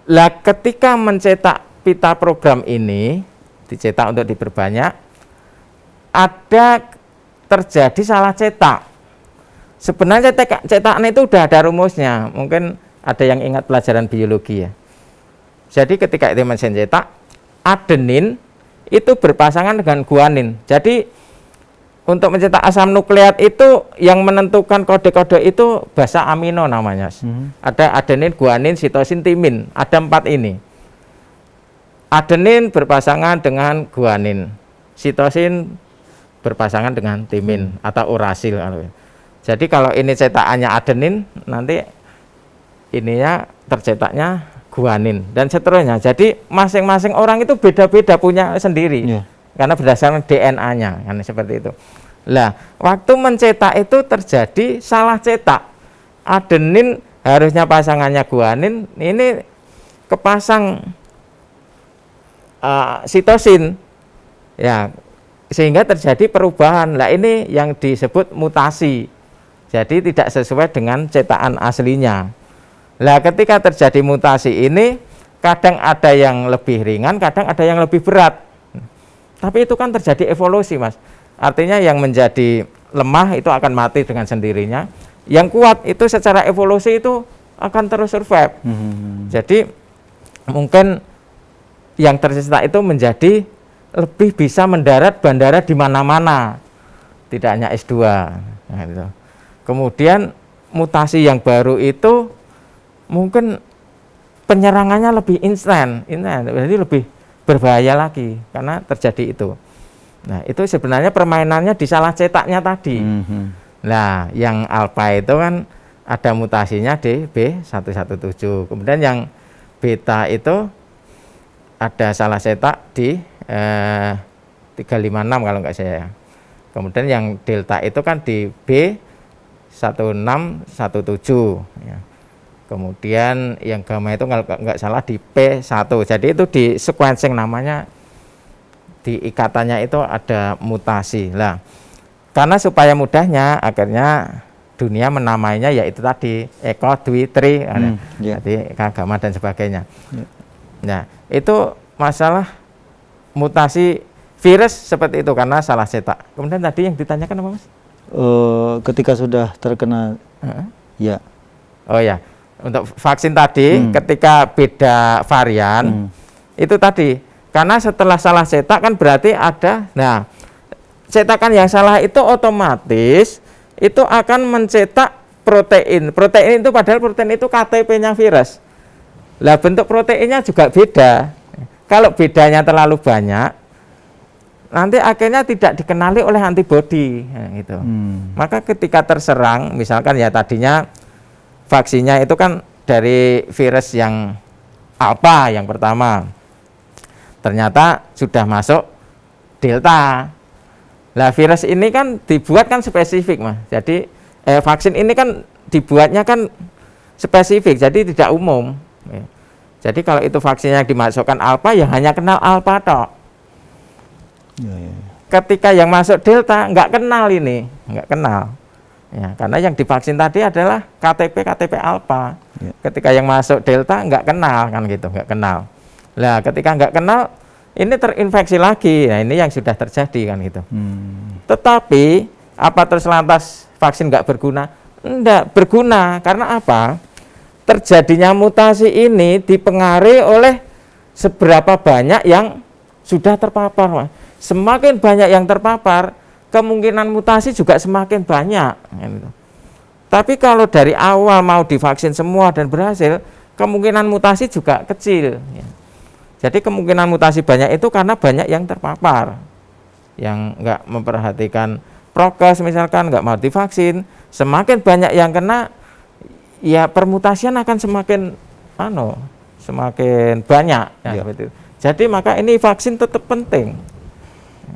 Lah ketika mencetak pita program ini, dicetak untuk diperbanyak, ada terjadi salah cetak. Sebenarnya cetakan itu udah ada rumusnya. Mungkin ada yang ingat pelajaran biologi ya. Jadi ketika itu mesin cetak, adenin itu berpasangan dengan guanin. Jadi untuk mencetak asam nukleat itu yang menentukan kode-kode itu basa amino namanya. Ada adenin, guanin, sitosin, timin. Ada 4 ini. Adenin berpasangan dengan guanin. Sitosin berpasangan dengan timin atau urasil. Jadi kalau ini cetakannya adenin, nanti ininya tercetaknya guanin dan seterusnya. Jadi masing-masing orang itu beda-beda punya sendiri, karena berdasarkan DNA-nya kan seperti itu. Lah, waktu mencetak itu terjadi salah cetak. Adenin harusnya pasangannya guanin, ini kepasang sitosin. Ya, sehingga terjadi perubahan. Lah ini yang disebut mutasi. Jadi tidak sesuai dengan cetakan aslinya. Lah ketika terjadi mutasi ini, kadang ada yang lebih ringan, kadang ada yang lebih berat. Tapi itu kan terjadi evolusi, Mas. Artinya yang menjadi lemah itu akan mati dengan sendirinya. Yang kuat itu secara evolusi itu akan terus survive. Jadi mungkin yang tercipta itu menjadi lebih bisa mendarat bandara di mana-mana. Tidak hanya S2. Nah, gitu. Kemudian mutasi yang baru itu mungkin penyerangannya lebih instan, jadi lebih berbahaya lagi karena terjadi itu. Nah, itu sebenarnya permainannya di salah cetaknya tadi. Nah, yang alpha itu kan ada mutasinya di B117. Kemudian yang beta itu ada salah cetak di 356 kalau nggak saya. Kemudian yang delta itu kan di B1617 ya. Kemudian yang gamma itu kalau nggak salah di P1. Jadi itu di sequencing namanya di ikatannya itu ada mutasi. Lah, karena supaya mudahnya akhirnya dunia menamainya yaitu tadi eko, dwi, tri, jadi agama dan sebagainya. Nah, itu masalah mutasi virus seperti itu karena salah cetak. Kemudian tadi yang ditanyakan apa, Mas? Ketika sudah terkena, ya. Oh ya, untuk vaksin tadi ketika beda varian itu tadi karena setelah salah cetak kan berarti ada, nah cetakan yang salah itu otomatis itu akan mencetak protein. Protein itu padahal protein itu KTP-nya virus. Lah bentuk proteinnya juga beda. Kalau bedanya terlalu banyak, nanti akhirnya tidak dikenali oleh antibodi, gitu. Maka ketika terserang, misalkan ya tadinya vaksinnya itu kan dari virus yang alpha yang pertama, ternyata sudah masuk delta. Lah virus ini kan dibuat kan spesifik, Mas. Jadi vaksin ini kan dibuatnya kan spesifik, jadi tidak umum. Jadi kalau itu vaksinnya dimasukkan alpha, ya hanya kenal alpha tok. Ketika yang masuk delta nggak kenal ini, nggak kenal. Ya, karena yang divaksin tadi adalah KTP alpha. Ketika yang masuk delta nggak kenal kan gitu, nggak kenal. Lah ketika nggak kenal, ini terinfeksi lagi. Nah ini yang sudah terjadi kan gitu. Tetapi apa terus lantas vaksin nggak berguna? Enggak berguna karena apa? Terjadinya mutasi ini dipengaruhi oleh seberapa banyak yang sudah terpapar, Mas. Semakin banyak yang terpapar, kemungkinan mutasi juga semakin banyak. Gitu. Tapi kalau dari awal mau divaksin semua dan berhasil, kemungkinan mutasi juga kecil. Ya. Jadi kemungkinan mutasi banyak itu karena banyak yang terpapar, yang nggak memperhatikan prokes misalkan, nggak mau divaksin. Semakin banyak yang kena, ya permutasian akan semakin semakin banyak. Ya, seperti itu. Jadi maka ini vaksin tetap penting.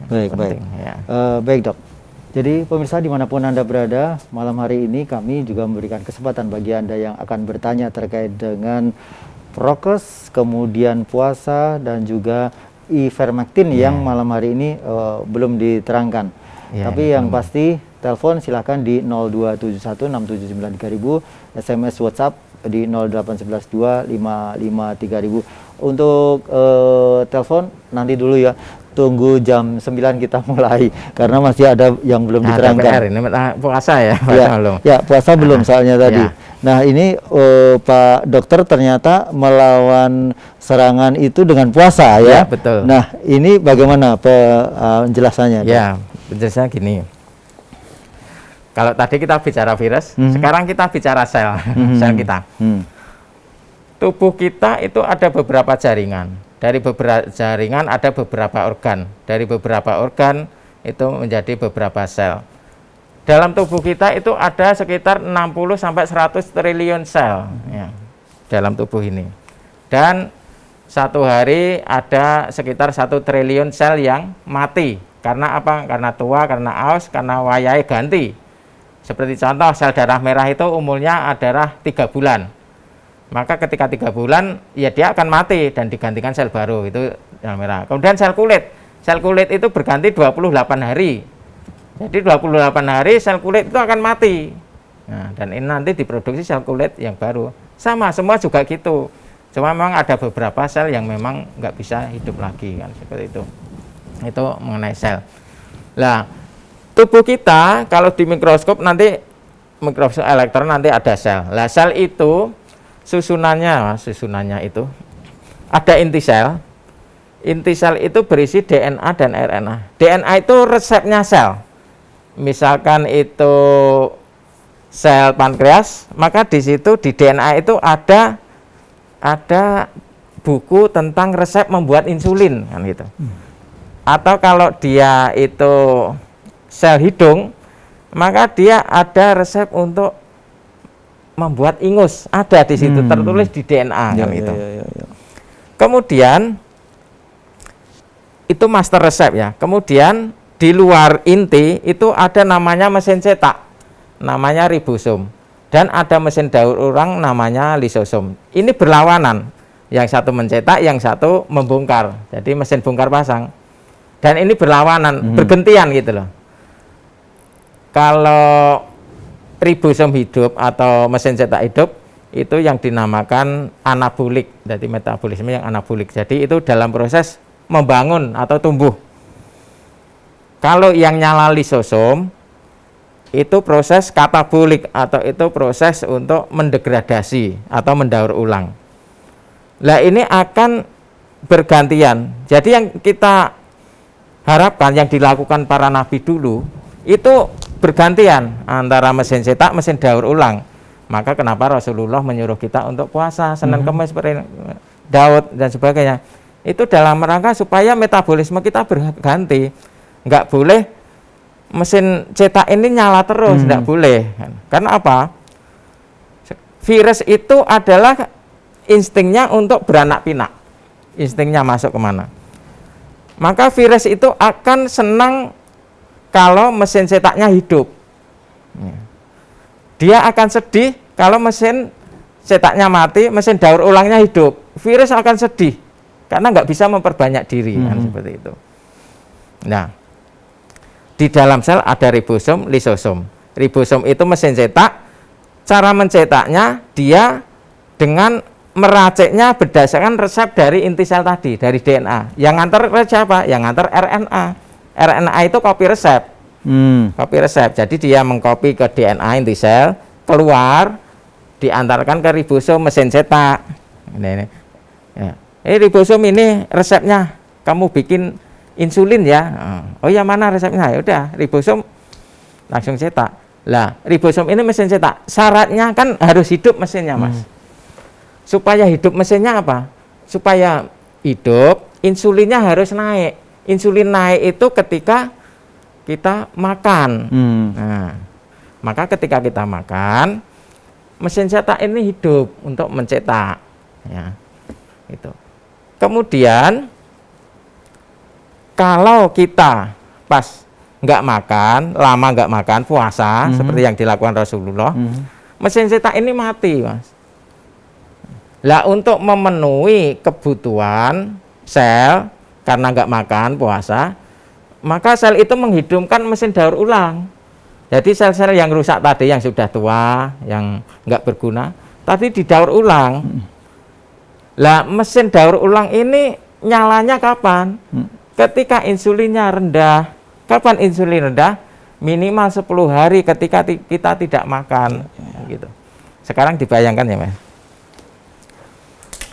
Baik. Ya. Baik dok. Jadi pemirsa dimanapun Anda berada, malam hari ini kami juga memberikan kesempatan bagi Anda yang akan bertanya terkait dengan prokes, kemudian puasa, dan juga ivermectin yang malam hari ini belum diterangkan. Tapi yang pasti telepon silakan di 02716793000, SMS WhatsApp di 08112553000. Untuk telepon nanti dulu ya. Tunggu jam 9 kita mulai karena masih ada yang belum diterangkan. Ini puasa ya? Ya, puasa belum soalnya tadi. Nah ini Pak Dokter ternyata melawan serangan itu dengan puasa ya? Betul. Nah ini bagaimana penjelasannya? Ya, penjelasannya gini. Kalau tadi kita bicara virus, sekarang kita bicara sel, sel kita. Tubuh kita itu ada beberapa jaringan. Dari beberapa jaringan ada beberapa organ. Dari beberapa organ itu menjadi beberapa sel. Dalam tubuh kita itu ada sekitar 60 sampai 100 triliun sel ya, dalam tubuh ini. Dan satu hari ada sekitar 1 triliun sel yang mati. Karena apa? Karena tua, karena aus, karena wayai ganti. Seperti contoh sel darah merah itu umurnya adalah 3 bulan. Maka ketika 3 bulan, ya dia akan mati dan digantikan sel baru, itu sel merah. Kemudian sel kulit itu berganti 28 hari. Jadi 28 hari sel kulit itu akan mati. Nah, dan ini nanti diproduksi sel kulit yang baru. Sama, semua juga gitu. Cuma memang ada beberapa sel yang memang nggak bisa hidup lagi, kan seperti itu. Itu mengenai sel. Nah, tubuh kita kalau di mikroskop nanti, mikroskop elektron nanti ada sel. Lah sel itu susunannya itu ada inti sel. Inti sel itu berisi DNA dan RNA. DNA itu resepnya sel. Misalkan itu sel pankreas, maka di situ di DNA itu ada buku tentang resep membuat insulin kan gitu. Atau kalau dia itu sel hidung, maka dia ada resep untuk membuat ingus, ada di situ tertulis di DNA kan gitu. Kemudian itu master resep ya. Kemudian di luar inti itu ada namanya mesin cetak, namanya ribosom, dan ada mesin daur ulang namanya lisosom. Ini berlawanan, yang satu mencetak, yang satu membongkar. Jadi mesin bongkar pasang. Dan ini berlawanan, bergantian gitu loh. Kalau ribosom hidup atau mesin cetak hidup itu yang dinamakan anabolik, jadi metabolisme yang anabolik. Jadi itu dalam proses membangun atau tumbuh. Kalau yang nyala lisosom itu proses katabolik atau itu proses untuk mendegradasi atau mendaur ulang. Nah ini akan bergantian. Jadi yang kita harapkan yang dilakukan para nabi dulu itu bergantian antara mesin cetak, mesin daur ulang. Maka kenapa Rasulullah menyuruh kita untuk puasa Senin Kamis seperti Daud dan sebagainya. Itu dalam rangka supaya metabolisme kita berganti. Nggak boleh mesin cetak ini nyala terus, nggak boleh. Karena apa? Virus itu adalah instingnya untuk beranak pinak. Instingnya masuk kemana? Maka virus itu akan senang kalau mesin cetaknya hidup. Dia akan sedih kalau mesin cetaknya mati, mesin daur ulangnya hidup. Virus akan sedih karena nggak bisa memperbanyak diri, kan seperti itu. Nah, di dalam sel ada ribosom, lisosom. Ribosom itu mesin cetak. Cara mencetaknya dia dengan meraciknya berdasarkan resep dari inti sel tadi, dari DNA. Yang ngantar resep apa? Yang ngantar RNA. RNA itu kopi resep. Kopi resep. Jadi dia mengkopi ke DNA inti sel, keluar, diantarkan ke ribosom mesin cetak. Ini. Ya. Ribosom ini resepnya. Kamu bikin insulin ya. Oh ya mana resepnya? Ya udah, ribosom langsung cetak. Lah, ribosom ini mesin cetak. Syaratnya kan harus hidup mesinnya, Mas. Supaya hidup mesinnya apa? Supaya hidup, insulinnya harus naik. Insulin naik itu ketika kita makan. Nah, maka ketika kita makan, mesin cetak ini hidup untuk mencetak. Ya, itu. Kemudian kalau kita pas nggak makan, lama nggak makan, puasa seperti yang dilakukan Rasulullah, mesin cetak ini mati, Mas. Lah untuk memenuhi kebutuhan sel karena nggak makan, puasa, maka sel itu menghidupkan mesin daur ulang. Jadi sel-sel yang rusak tadi, yang sudah tua, yang nggak berguna, tadi didaur ulang. Lah mesin daur ulang ini nyalanya kapan? Ketika insulinnya rendah. Kapan insulin rendah? Minimal 10 hari ketika kita tidak makan. Gitu. Sekarang dibayangkan ya, Mas.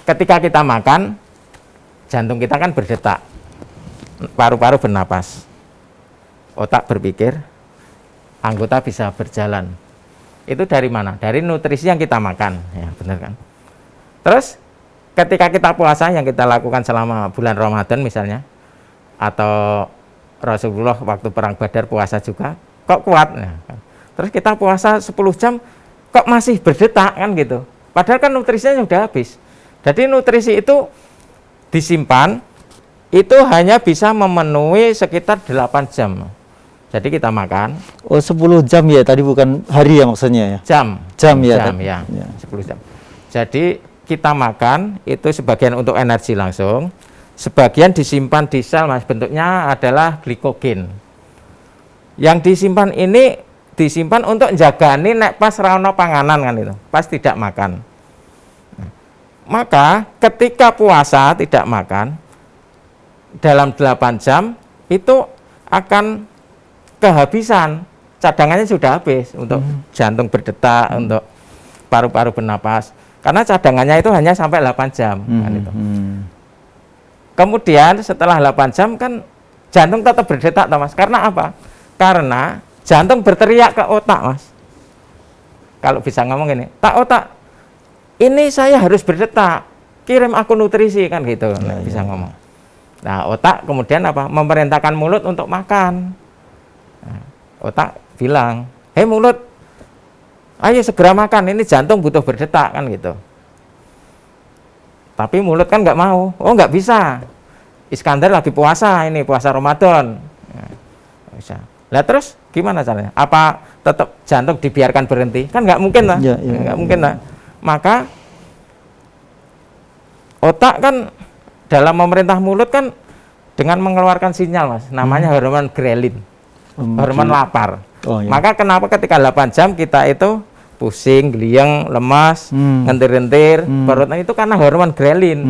Ketika kita makan, jantung kita kan berdetak, paru-paru bernapas, otak berpikir, anggota bisa berjalan. Itu dari mana? Dari nutrisi yang kita makan, ya benar kan? Terus ketika kita puasa yang kita lakukan selama bulan Ramadan misalnya, atau Rasulullah waktu perang Badar puasa juga, kok kuat? Nah, kan? Terus kita puasa 10 jam, kok masih berdetak kan gitu? Padahal kan nutrisinya sudah habis. Jadi nutrisi itu disimpan, itu hanya bisa memenuhi sekitar 8 jam. Jadi kita makan. Oh 10 jam ya, tadi bukan hari ya maksudnya ya? Jam ya? Jam ya, 10 jam. Jadi kita makan, itu sebagian untuk energi langsung, sebagian disimpan di sel, Mas, bentuknya adalah glikogen. Yang disimpan ini, disimpan untuk jagani nek pas rano panganan kan itu, pas tidak makan. Maka ketika puasa tidak makan dalam 8 jam itu akan kehabisan, cadangannya sudah habis untuk jantung berdetak, untuk paru-paru bernapas, karena cadangannya itu hanya sampai 8 jam kan itu. Kemudian setelah 8 jam kan jantung tetap berdetak, Mas. Karena apa? Karena jantung berteriak ke otak, Mas. Kalau bisa ngomong ini, tak otak, ini saya harus berdetak, kirim aku nutrisi kan gitu, bisa ngomong. Nah otak kemudian apa? Memerintahkan mulut untuk makan. Nah, otak bilang, hei mulut, ayo segera makan, ini jantung butuh berdetak kan gitu. Tapi mulut kan nggak mau, oh nggak bisa, Iskandar lagi puasa, ini puasa Ramadan. Nah, bisa. Lah terus gimana caranya? Apa tetap jantung dibiarkan berhenti? Kan nggak mungkin lah, nggak mungkin lah. Maka otak kan dalam memerintah mulut kan dengan mengeluarkan sinyal, Mas. Namanya hormon grelin. Hormon lapar. Oh, iya. Maka kenapa ketika 8 jam kita itu pusing, geliang, lemas, ngentir-ngentir, perutnya itu karena hormon grelin.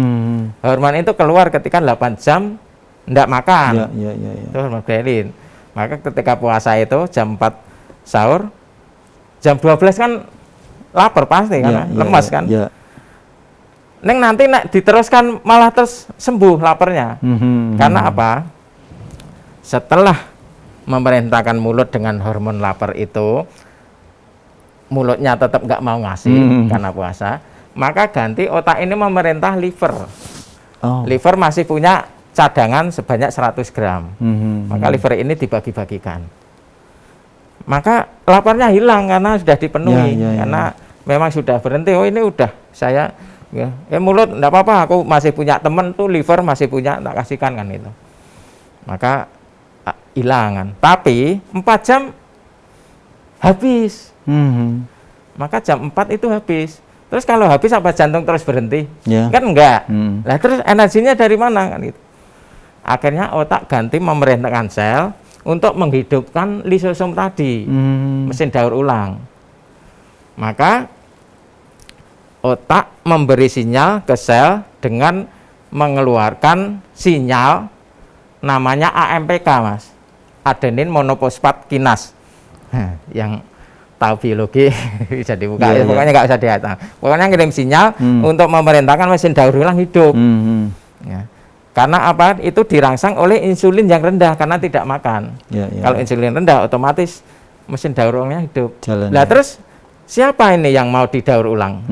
Hormon itu keluar ketika 8 jam enggak makan. Ya. Itu hormon grelin. Maka ketika puasa itu jam 4 sahur, jam 12 kan lapar pasti karena lemas kan. Ya. Neng nanti diteruskan malah terus sembuh laparnya. Karena apa? Setelah memerintahkan mulut dengan hormon lapar itu, mulutnya tetap nggak mau ngasih karena puasa, maka ganti otak ini memerintah liver. Liver masih punya cadangan sebanyak 100 gram. Maka liver ini dibagi-bagikan. Maka laparnya hilang karena sudah dipenuhi. Karena memang sudah berhenti. Oh, ini udah saya mulut enggak apa-apa, aku masih punya temen tuh, liver masih punya, tak kasihkan kan itu. Maka hilang kan. Tapi 4 jam habis. Maka jam 4 itu habis. Terus kalau habis apa jantung terus berhenti? Kan enggak. Lah terus energinya dari mana kan gitu. Akhirnya otak ganti memerintahkan sel untuk menghidupkan lisosom tadi, mesin daur ulang. Maka otak memberi sinyal ke sel dengan mengeluarkan sinyal namanya AMPK, Mas. Adenin monofosfat kinas. Yang tahu biologi bisa dibuka, pokoknya nggak usah dihata. Pokoknya ngirim sinyal untuk memerintahkan mesin daur ulang hidup. Ya. Karena apa? Itu dirangsang oleh insulin yang rendah karena tidak makan. Kalau insulin rendah, otomatis mesin daur ulangnya hidup. Nah terus siapa ini yang mau didaur ulang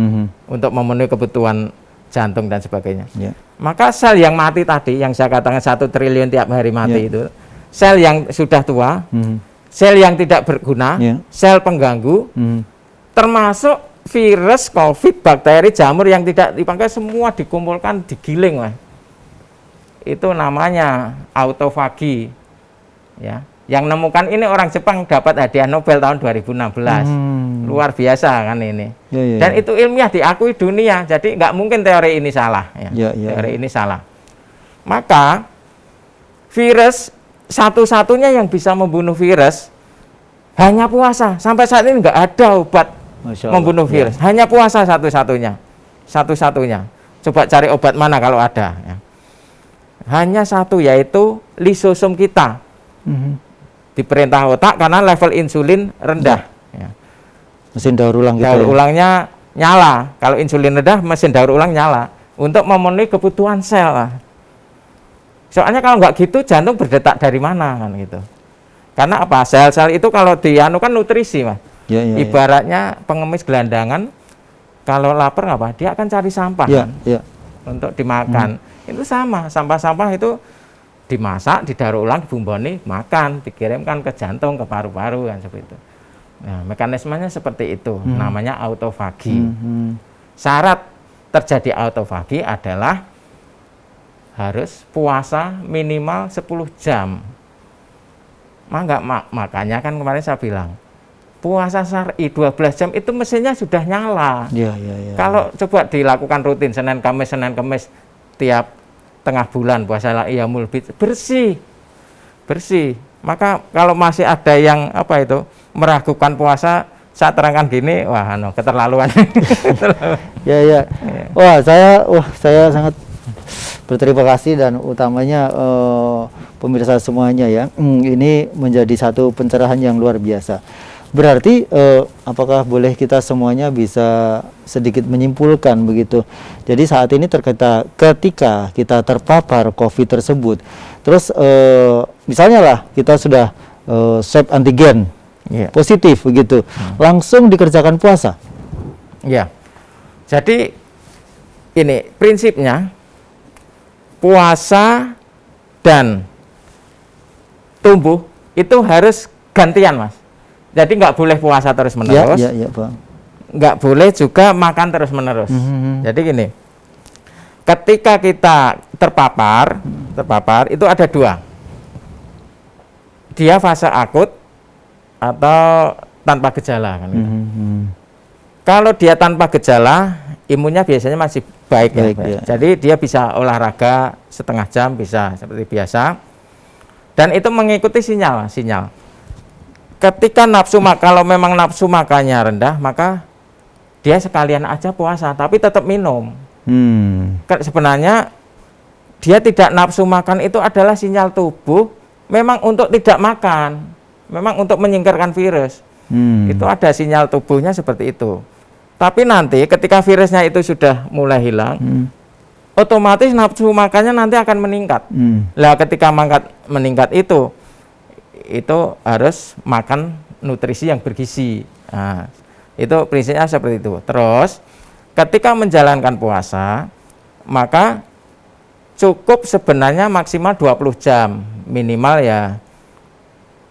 untuk memenuhi kebutuhan jantung dan sebagainya? Maka sel yang mati tadi, yang saya katakan 1 triliun tiap hari mati itu, sel yang sudah tua, sel yang tidak berguna, sel pengganggu, termasuk virus, COVID, bakteri, jamur yang tidak dipakai, semua dikumpulkan, digiling, Mas. Itu namanya autofagi. Ya. Yang nemukan ini orang Jepang, dapat hadiah Nobel tahun 2016. Luar biasa kan ini. Dan itu ilmiah diakui dunia. Jadi nggak mungkin teori ini salah. Teori ini salah. Maka virus satu-satunya yang bisa membunuh virus hanya puasa. Sampai saat ini nggak ada obat membunuh virus. Hanya puasa satu-satunya. Satu-satunya. Coba cari obat mana kalau ada. Hanya satu, yaitu lisosom kita. Diperintah otak karena level insulin rendah. Mesin daur ulang gitu. Daur ulangnya nyala. Kalau insulin rendah, mesin daur ulang nyala untuk memenuhi kebutuhan sel. Soalnya kalau nggak gitu, jantung berdetak dari mana kan gitu. Karena apa? Sel-sel itu kalau dianukan nutrisi, Mas. Ibaratnya pengemis gelandangan, kalau lapar apa? Dia akan cari sampah kan? Untuk dimakan. Itu sama, sampah-sampah itu dimasak, didaur ulang, dibumboni, makan, dikirimkan ke jantung, ke paru-paru kan seperti itu. Nah, mekanismenya seperti itu, namanya autofagi. Syarat terjadi autofagi adalah harus puasa minimal 10 jam. Makanya kan kemarin saya bilang, puasa syar'i 12 jam itu mesinnya sudah nyala. Kalau coba dilakukan rutin Senin Kamis tiap tengah bulan puasa Iyamul Bid, bersih. Maka kalau masih ada yang apa itu meragukan puasa, saya terangkan gini, wah keterlaluan. Wah, saya sangat berterima kasih, dan utamanya pemirsa semuanya ya. Ini menjadi satu pencerahan yang luar biasa. Berarti apakah boleh kita semuanya bisa sedikit menyimpulkan begitu? Jadi saat ini ketika kita terpapar COVID tersebut, terus misalnya lah kita sudah swab antigen positif begitu, langsung dikerjakan puasa. Jadi ini prinsipnya, puasa dan tubuh itu harus gantian, Mas. Jadi nggak boleh puasa terus-menerus, nggak boleh juga makan terus-menerus. Jadi gini, ketika kita terpapar itu ada dua. Dia fase akut atau tanpa gejala kan gitu. Kalau dia tanpa gejala, imunnya biasanya masih baik, Baik, ya. ya. Jadi dia bisa olahraga setengah jam bisa seperti biasa. Dan itu mengikuti sinyal. Ketika kalau memang nafsu makannya rendah, maka dia sekalian aja puasa, tapi tetap minum. Sebenarnya dia tidak nafsu makan itu adalah sinyal tubuh memang untuk tidak makan, memang untuk menyingkirkan virus. Itu ada sinyal tubuhnya seperti itu. Tapi nanti ketika virusnya itu sudah mulai hilang, otomatis nafsu makannya nanti akan meningkat. Lah ketika meningkat itu harus makan nutrisi yang bergizi. Nah, itu prinsipnya seperti itu. Terus ketika menjalankan puasa, maka cukup sebenarnya maksimal 20 jam, minimal ya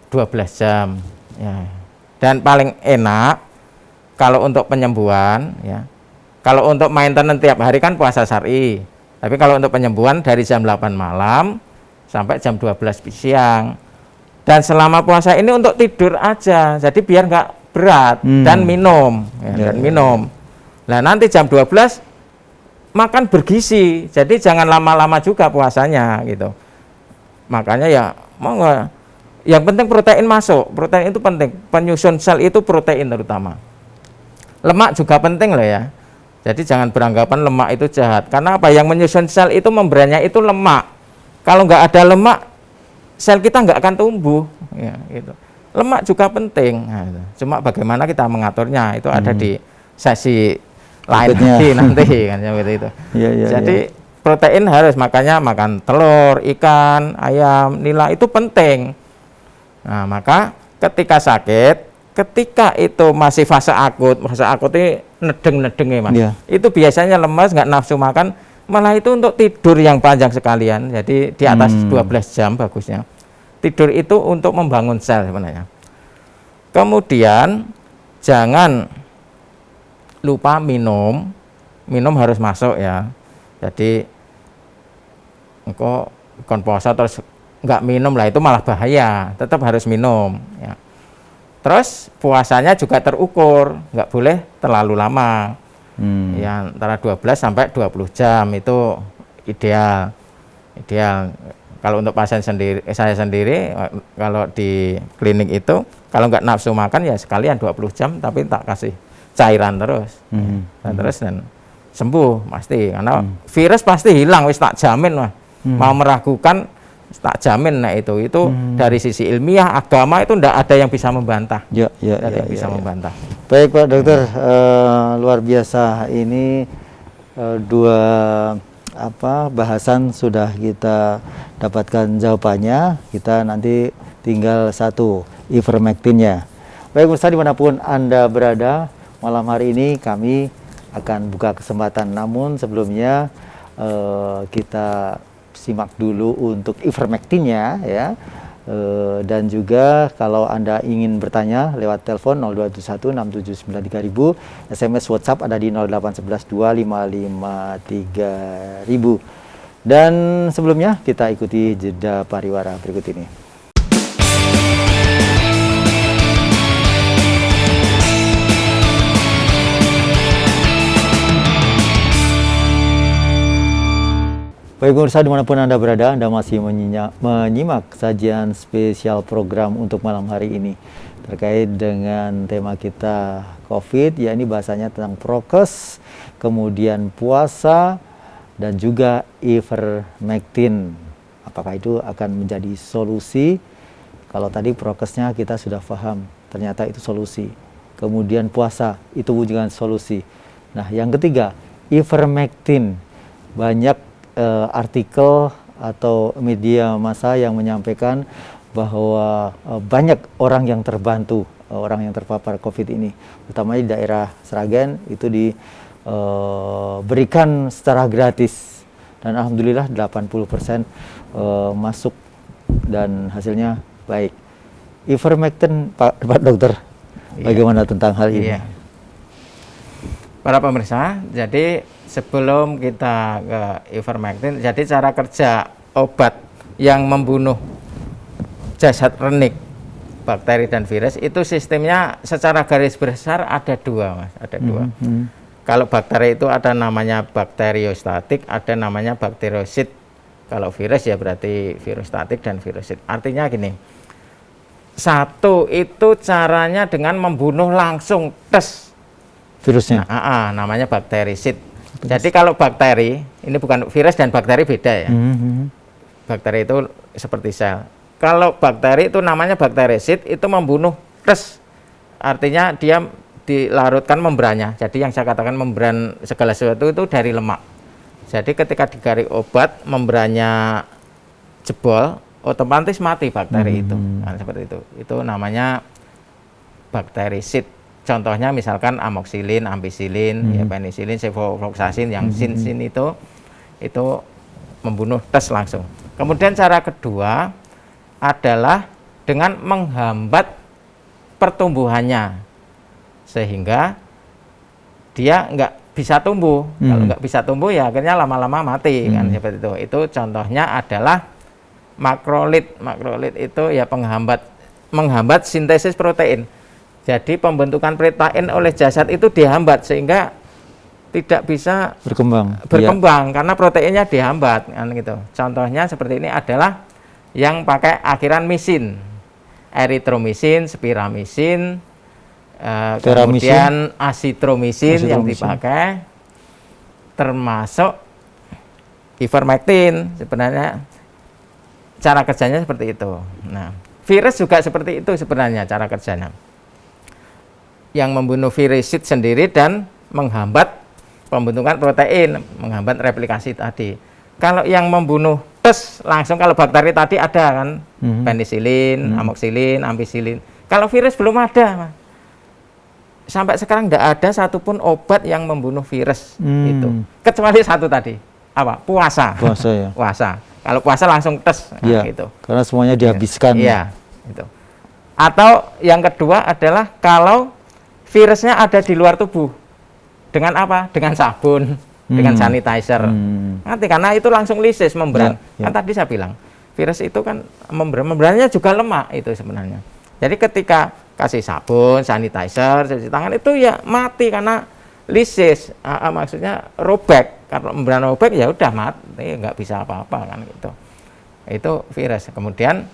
12 jam ya. Dan paling enak kalau untuk penyembuhan ya. Kalau untuk maintenance tiap hari kan puasa syar'i. Tapi kalau untuk penyembuhan dari jam 8 malam sampai jam 12 siang. Dan selama puasa ini untuk tidur aja. Jadi biar nggak berat dan minum ya, dan minum. Nah, nanti jam 12 makan bergizi. Jadi jangan lama-lama juga puasanya gitu. Makanya ya yang penting protein masuk. Protein itu penting. Penyusun sel itu protein terutama. Lemak juga penting loh ya. Jadi jangan beranggapan lemak itu jahat. Karena apa? Yang menyusun sel itu membrannya itu lemak. Kalau nggak ada lemak, sel kita nggak akan tumbuh. Ya, gitu. Lemak juga penting. Nah, cuma bagaimana kita mengaturnya itu ada di sesi lain nanti kan seperti itu. Jadi protein harus, makanya makan telur, ikan, ayam, nila itu penting. Nah, maka ketika sakit, ketika itu masih fase akut ini nedeng-nedeng ya Mas. Itu biasanya lemas, nggak nafsu makan, malah itu untuk tidur yang panjang sekalian. Jadi di atas 12 jam bagusnya. Tidur itu untuk membangun sel sebenarnya. Kemudian jangan lupa minum harus masuk ya. Jadi engkau kon puasa terus nggak minum lah, itu malah bahaya. Tetap harus minum ya. Terus puasanya juga terukur, nggak boleh terlalu lama. Ya, antara 12 sampai 20 jam itu ideal. Kalau untuk pasien sendiri, saya sendiri kalau di klinik itu kalau nggak nafsu makan ya sekalian 20 jam tapi tak kasih cairan terus. Dan sembuh pasti, karena virus pasti hilang, wis tak jamin lah. Mau meragukan tak jamin. Nah itu dari sisi ilmiah agama itu ndak ada yang bisa membantah. Bisa membantah. Baik Pak Dokter, luar biasa ini dua bahasan sudah kita dapatkan jawabannya. Kita nanti tinggal satu, ivermectinnya. Baik pemirsa dimanapun Anda berada, malam hari ini kami akan buka kesempatan. Namun sebelumnya kita simak dulu untuk ivermectinnya ya. Dan juga kalau Anda ingin bertanya lewat telepon 0271 679 3000, SMS WhatsApp ada di 0811 255 3000. Dan sebelumnya kita ikuti jeda pariwara berikut ini. Baik pemirsa dimanapun Anda berada, Anda masih menyimak sajian spesial program untuk malam hari ini terkait dengan tema kita COVID, ya ini bahasanya tentang prokes, kemudian puasa, dan juga ivermectin. Apakah itu akan menjadi solusi? Kalau tadi prokesnya kita sudah paham, ternyata itu solusi. Kemudian puasa, itu juga solusi. Nah yang ketiga, ivermectin. Banyak artikel atau media massa yang menyampaikan bahwa banyak orang yang terbantu, orang yang terpapar COVID ini, terutama di daerah Sragen itu diberikan secara gratis, dan alhamdulillah 80% masuk dan hasilnya baik. Ivermectin, Pak Dokter, bagaimana tentang hal ini? Para pemirsa, jadi sebelum kita ke ivermectin, jadi cara kerja obat yang membunuh jasad renik, bakteri dan virus itu sistemnya secara garis besar ada dua, Mas. Ada dua. Kalau bakteri itu ada namanya bakteriostatik, ada namanya bakteriosit. Kalau virus ya berarti virostatik dan virosit. Artinya gini, satu itu caranya dengan membunuh langsung tes Virusnya. namanya bakterisid. Jadi kalau bakteri, ini bukan virus dan bakteri beda ya. Bakteri itu seperti sel. Kalau bakteri itu namanya bakterisid, itu membunuh tes. Artinya dia dilarutkan membrannya. Jadi yang saya katakan membran segala sesuatu itu dari lemak. Jadi ketika digari obat, membrannya jebol, otomatis mati bakteri itu. Nah, seperti itu. Itu namanya bakterisid. Contohnya misalkan amoxilin, ampicillin, ya penisilin, sevofloxacin, yang sin itu membunuh tes langsung. Kemudian cara kedua adalah dengan menghambat pertumbuhannya, sehingga dia nggak bisa tumbuh. Kalau nggak bisa tumbuh ya akhirnya lama-lama mati kan, seperti itu. Itu contohnya adalah makrolit. Makrolit itu ya menghambat sintesis protein. Jadi pembentukan protein oleh jasad itu dihambat sehingga tidak bisa berkembang karena proteinnya dihambat kan gitu. Contohnya seperti ini adalah yang pakai akhiran misin, eritromisin, spiramisin, kemudian asitromisin yang dipakai, termasuk ivermectin. Sebenarnya cara kerjanya seperti itu. Nah, virus juga seperti itu sebenarnya cara kerjanya, yang membunuh virusid sendiri dan menghambat pembentukan protein, menghambat replikasi tadi. Kalau yang membunuh tes langsung, kalau bakteri tadi ada kan, penisilin, amoxilin, ampicillin. Kalau virus belum ada, Mas. Sampai sekarang tidak ada satupun obat yang membunuh virus itu, kecuali satu tadi, apa? Puasa. Puasa ya. Puasa. Kalau puasa langsung tes, ya, gitu. Karena semuanya dihabiskan. Iya, itu. Atau yang kedua adalah kalau virusnya ada di luar tubuh, dengan apa? Dengan sabun, dengan sanitizer. Nanti karena itu langsung lisis membran. Kan tadi saya bilang, virus itu kan membrannya juga lemak itu sebenarnya. Jadi ketika kasih sabun, sanitizer, cuci tangan itu ya mati karena lisis. Maksudnya robek. Kalau membran robek ya udah mati, nggak bisa apa-apa kan gitu. Itu virus. Kemudian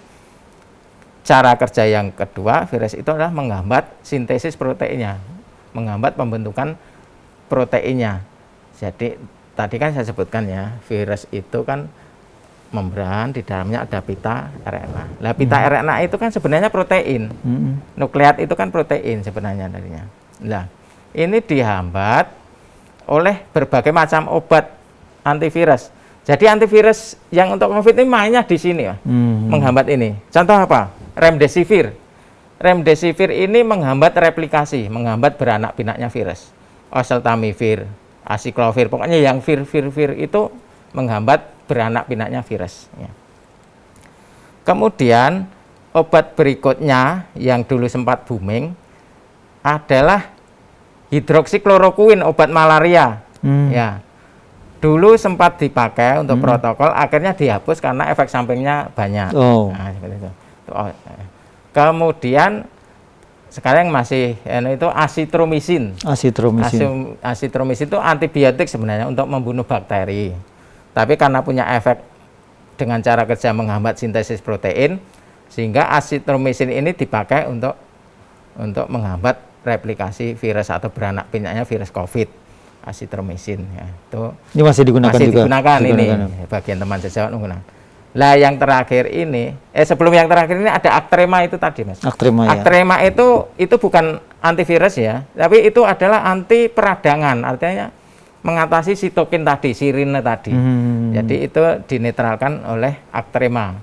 cara kerja yang kedua, virus itu adalah menghambat sintesis proteinnya, menghambat pembentukan proteinnya. Jadi tadi kan saya sebutkan ya, virus itu kan membran, di dalamnya ada pita RNA. Nah, pita RNA itu kan sebenarnya protein. Nukleat itu kan protein sebenarnya tadinya. Nah, ini dihambat oleh berbagai macam obat antivirus. Jadi antivirus yang untuk COVID ini mainnya di sini ya, menghambat ini. Contoh apa? Remdesivir. Remdesivir ini menghambat replikasi, menghambat beranak pinaknya virus. Oseltamivir, asiklovir, pokoknya yang vir itu menghambat beranak pinaknya virus. Ya. Kemudian obat berikutnya yang dulu sempat booming adalah hidroksiklorokuin, obat malaria. Ya. Dulu sempat dipakai untuk protokol, akhirnya dihapus karena efek sampingnya banyak. Nah, seperti itu. Kemudian sekarang masih itu asitromisin. Asitromisin itu antibiotik sebenarnya untuk membunuh bakteri. Tapi karena punya efek dengan cara kerja menghambat sintesis protein, sehingga asitromisin ini dipakai untuk menghambat replikasi virus atau beranak pinaknya virus COVID. Asitromisin ya, itu ini masih digunakan juga. Ini bagian teman sejawat menggunakan. Lah yang terakhir ini, sebelum yang terakhir ini ada Actrema itu tadi, Mas. Actrema itu bukan antivirus ya, tapi itu adalah anti peradangan, artinya mengatasi sitokin tadi, sirine tadi. Jadi itu dinetralkan oleh Actrema.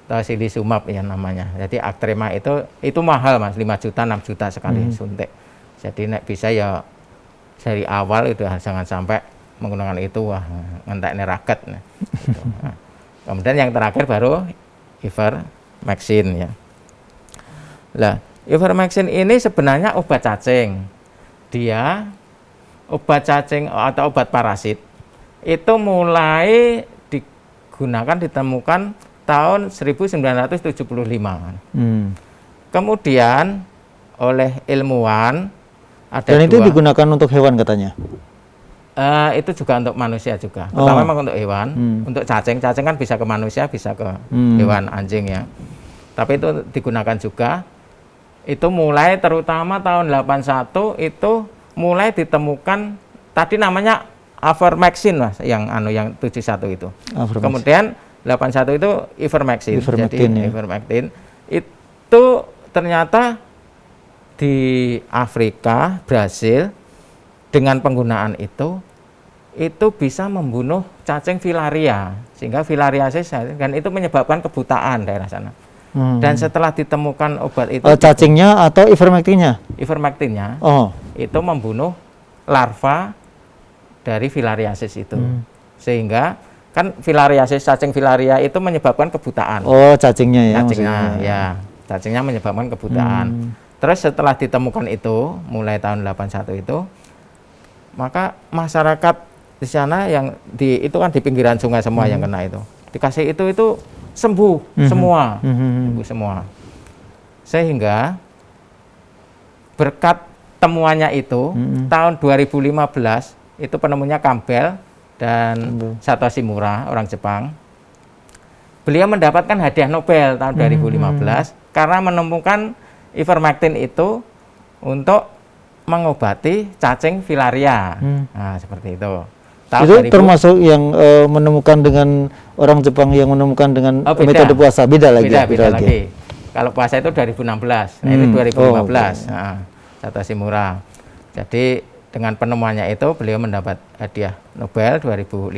Tocilizumab ya namanya. Jadi Actrema itu mahal, Mas, 5 juta, 6 juta sekali suntik. Jadi nek bisa ya dari awal itu jangan sampai menggunakan itu, wah ngentek neraket. Gitu. Nah, kemudian yang terakhir baru ivermectin ya. Lah, ivermectin ini sebenarnya obat cacing. Dia obat cacing atau obat parasit itu mulai ditemukan tahun 1975. Kemudian oleh ilmuwan Ada Dan itu dua. digunakan untuk hewan katanya. Itu juga untuk manusia juga. Pertama memang untuk hewan, untuk cacing kan bisa ke manusia, bisa ke hewan anjing ya. Tapi itu digunakan juga. Itu mulai terutama tahun 81 itu mulai ditemukan tadi namanya Ivermectin Mas, yang 71 itu. Kemudian 81 itu Ivermectin. Jadi Ivermectin itu ternyata di Afrika, Brasil dengan penggunaan itu bisa membunuh cacing filaria, sehingga filariasis, dan itu menyebabkan kebutaan daerah sana. Dan setelah ditemukan obat itu, cacingnya atau ivermectinnya? Ivermectinnya itu membunuh larva dari filariasis itu, sehingga kan filariasis, cacing filaria itu menyebabkan kebutaan. Cacingnya ya? Cacingnya ya, cacingnya menyebabkan kebutaan. Terus setelah ditemukan itu mulai tahun 81 itu, maka masyarakat di sana yang itu kan di pinggiran sungai semua yang kena itu, dikasih itu sembuh semua, sembuh semua. Sehingga berkat temuannya itu tahun 2015 itu penemunya Campbell dan Satoshi Mura, orang Jepang. Beliau mendapatkan hadiah Nobel tahun 2015 karena menemukan Ivermectin itu untuk mengobati cacing filaria. Nah, seperti itu. Itu termasuk yang menemukan dengan orang Jepang yang menemukan dengan metode puasa, beda lagi. Beda lagi. Kalau puasa itu 2016, nah ini 2015. Nah, Satoshi Mura. Jadi dengan penemuannya itu beliau mendapat hadiah Nobel 2015.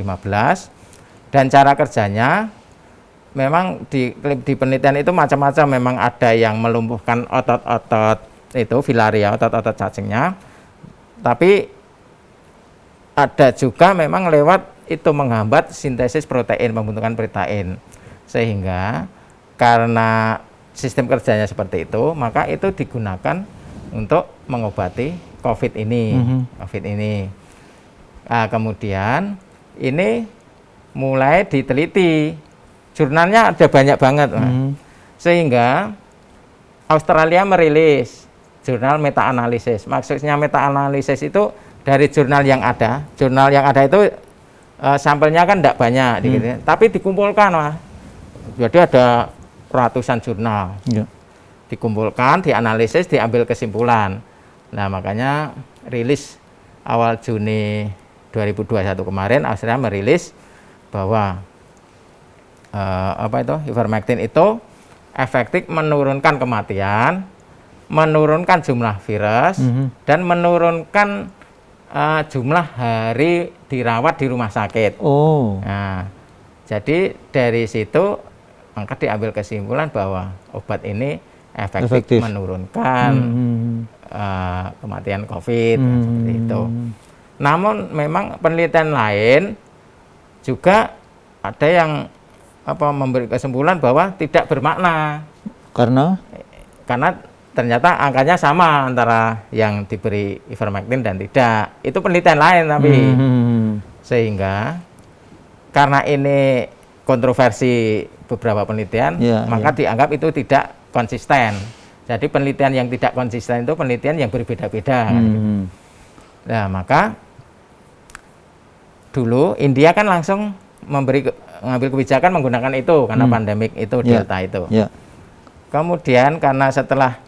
Dan cara kerjanya memang di penelitian itu macam-macam, memang ada yang melumpuhkan otot-otot itu filaria, otot-otot cacingnya, tapi ada juga memang lewat itu menghambat sintesis protein, pembentukan protein, sehingga karena sistem kerjanya seperti itu, maka itu digunakan untuk mengobati COVID ini. Nah, kemudian ini mulai diteliti. Jurnalnya ada banyak banget, sehingga Australia merilis jurnal meta-analisis. Maksudnya meta-analisis itu dari jurnal yang ada. Jurnal yang ada itu sampelnya kan tidak banyak, tapi dikumpulkan, jadi ada ratusan jurnal. Dikumpulkan, dianalisis, diambil kesimpulan. Nah, makanya rilis awal Juni 2021 kemarin, Australia merilis bahwa Ivermectin itu efektif menurunkan kematian, menurunkan jumlah virus, dan menurunkan jumlah hari dirawat di rumah sakit. Nah, jadi dari situ maka diambil kesimpulan bahwa obat ini efektif. Menurunkan kematian COVID, seperti itu. Namun memang penelitian lain juga ada yang memberi kesimpulan bahwa tidak bermakna. Karena ternyata angkanya sama antara yang diberi Ivermectin dan tidak. Itu penelitian lain tapi. Sehingga karena ini kontroversi beberapa penelitian, maka dianggap itu tidak konsisten. Jadi penelitian yang tidak konsisten itu penelitian yang berbeda-beda. Nah, maka dulu India kan langsung mengambil kebijakan menggunakan itu karena pandemik itu Delta itu. Kemudian karena setelah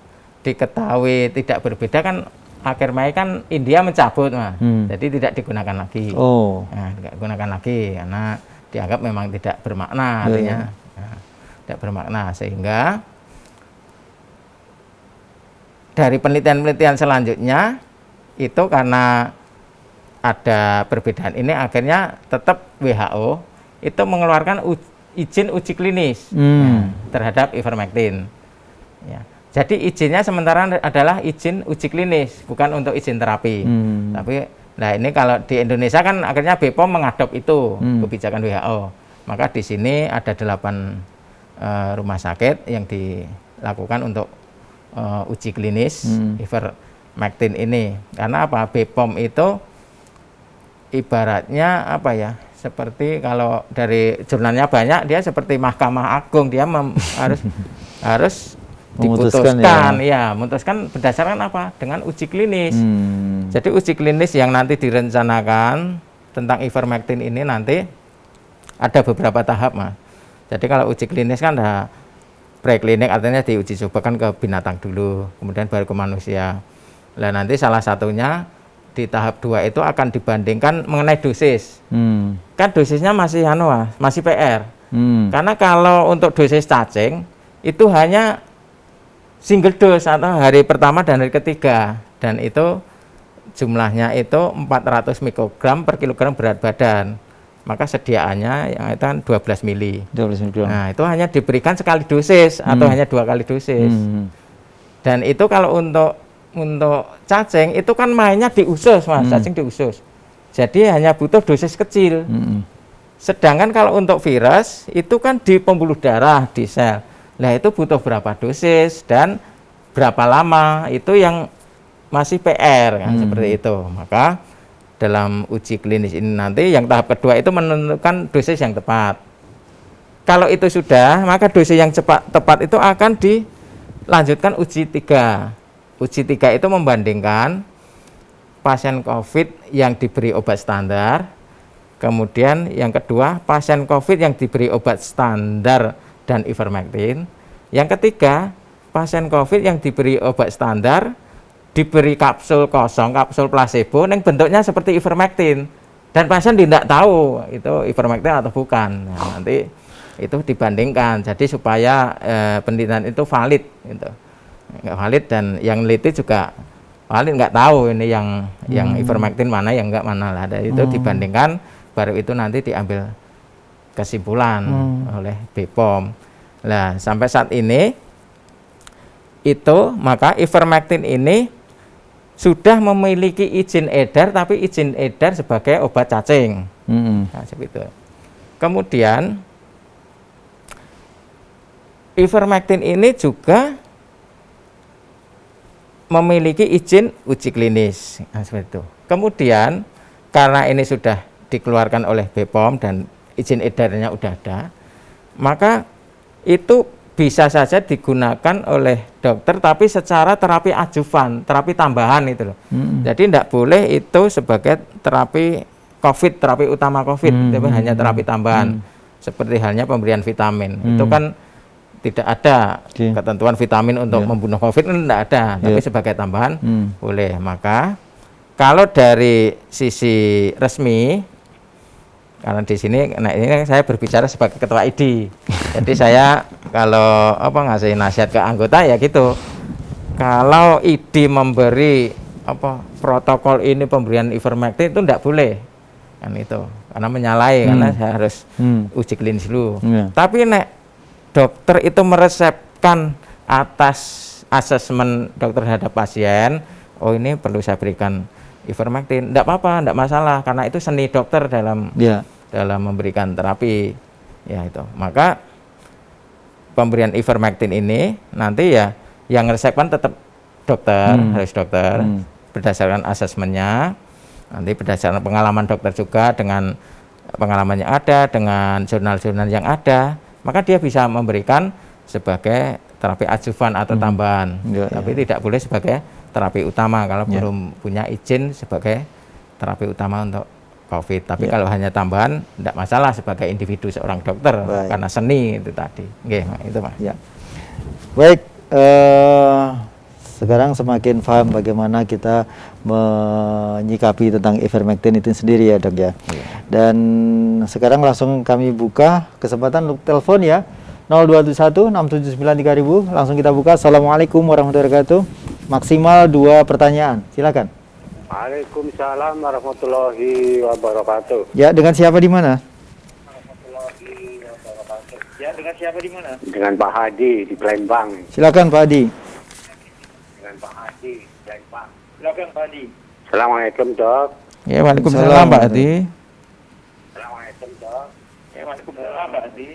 diketahui tidak berbeda kan akhir Mei kan India mencabut, jadi tidak digunakan lagi. Nah, tidak digunakan lagi karena dianggap memang tidak bermakna, artinya tidak bermakna, sehingga dari penelitian-penelitian selanjutnya itu karena ada perbedaan ini akhirnya tetap WHO itu mengeluarkan izin uji klinis terhadap Ivermectin. Jadi izinnya sementara adalah izin uji klinis, bukan untuk izin terapi. Tapi nah ini kalau di Indonesia kan akhirnya BPOM mengadop itu kebijakan WHO. Maka di sini ada 8 rumah sakit yang dilakukan untuk uji klinis Ivermectin ini. Karena apa? BPOM itu ibaratnya apa ya? Seperti kalau dari jurnalnya banyak, dia seperti Mahkamah Agung, dia harus diputuskan ya, memutuskan berdasarkan apa? Dengan uji klinis. Jadi uji klinis yang nanti direncanakan tentang ivermectin ini nanti ada beberapa tahap, Mas. Jadi kalau uji klinis kan ada preklinik, artinya diuji cobakan ke binatang dulu, kemudian baru ke manusia. Nah, nanti salah satunya di tahap 2 itu akan dibandingkan mengenai dosis. Kan dosisnya masih masih PR. Karena kalau untuk dosis cacing itu hanya single dose atau hari pertama dan hari ketiga, dan itu jumlahnya itu 400 mikrogram per kilogram berat badan. Maka sediaannya yang itu kan 12 mili. 12 mikrogram. Nah, itu hanya diberikan sekali dosis atau hanya 2 kali dosis. Dan itu kalau untuk cacing itu kan mainnya di usus, Mas, cacing di usus. Jadi hanya butuh dosis kecil. Sedangkan kalau untuk virus itu kan di pembuluh darah, di sel. Nah, itu butuh berapa dosis dan berapa lama, itu yang masih PR kan, seperti itu. Maka dalam uji klinis ini nanti yang tahap kedua itu menentukan dosis yang tepat. Kalau itu sudah, maka dosis yang tepat itu akan dilanjutkan uji 3. Uji 3 itu membandingkan pasien COVID yang diberi obat standar, kemudian yang kedua pasien COVID yang diberi obat standar dan ivermectin, yang ketiga pasien COVID yang diberi obat standar diberi kapsul kosong, kapsul placebo yang bentuknya seperti ivermectin, dan pasien tidak tahu itu ivermectin atau bukan. Nah, nanti itu dibandingkan, jadi supaya penelitian itu valid gitu. Nggak valid, dan yang neliti juga valid, nggak tahu ini yang ivermectin mana, yang nggak mana lah. Dari itu dibandingkan, baru itu nanti diambil kesimpulan oleh BPOM. Nah, sampai saat ini itu maka ivermectin ini sudah memiliki izin edar, tapi izin edar sebagai obat cacing. Nah, seperti itu. Kemudian ivermectin ini juga memiliki izin uji klinis. Nah, seperti itu. Kemudian karena ini sudah dikeluarkan oleh BPOM dan izin edarnya sudah ada, maka itu bisa saja digunakan oleh dokter, tapi secara terapi adjuvan, terapi tambahan itu loh. Jadi tidak boleh itu sebagai terapi COVID, terapi utama COVID, tapi hanya terapi tambahan. Seperti halnya pemberian vitamin. Itu kan tidak ada ketentuan vitamin untuk membunuh COVID, kan tidak ada, tapi sebagai tambahan boleh. Maka kalau dari sisi resmi, karena di sini, nah ini saya berbicara sebagai ketua ID. Jadi saya kalau ngasih nasihat ke anggota ya gitu. Kalau ID memberi protokol ini pemberian ivermectin itu tidak boleh. Kan itu. Karena menyalahi, karena saya harus uji klinis dulu. Tapi dokter itu meresepkan atas asesmen dokter terhadap pasien, oh ini perlu saya berikan ivermectin, tidak apa-apa, tidak masalah, karena itu seni dokter dalam memberikan terapi, ya itu. Maka pemberian ivermectin ini nanti ya yang resepkan tetap dokter, harus dokter, berdasarkan asesmennya, nanti berdasarkan pengalaman dokter juga, dengan pengalaman yang ada, dengan jurnal-jurnal yang ada, maka dia bisa memberikan sebagai terapi adjuvan atau tambahan, tapi tidak boleh sebagai terapi utama kalau belum punya izin sebagai terapi utama untuk COVID. Tapi kalau hanya tambahan, tidak masalah sebagai individu seorang dokter, karena seni itu tadi. Oke, itu Mas. Ya. Baik, sekarang semakin paham bagaimana kita menyikapi tentang ivermectin itu sendiri ya dok ya. Dan sekarang langsung kami buka kesempatan untuk telepon ya. 0271 679 3000, langsung kita buka. Assalamualaikum warahmatullahi wabarakatuh. Maksimal 2 pertanyaan, silakan. Waalaikumsalam warahmatullahi wabarakatuh. Ya, dengan siapa di mana? Ya, dengan siapa di mana? Dengan Pak Hadi di Palembang. Silakan Pak Hadi. Dengan Pak Hadi di Palembang. Silakan Pak Hadi. Assalamualaikum dok. Ya, waalaikumsalam Pak Hadi. Assalamualaikum dok. Ya, waalaikumsalam Pak Hadi.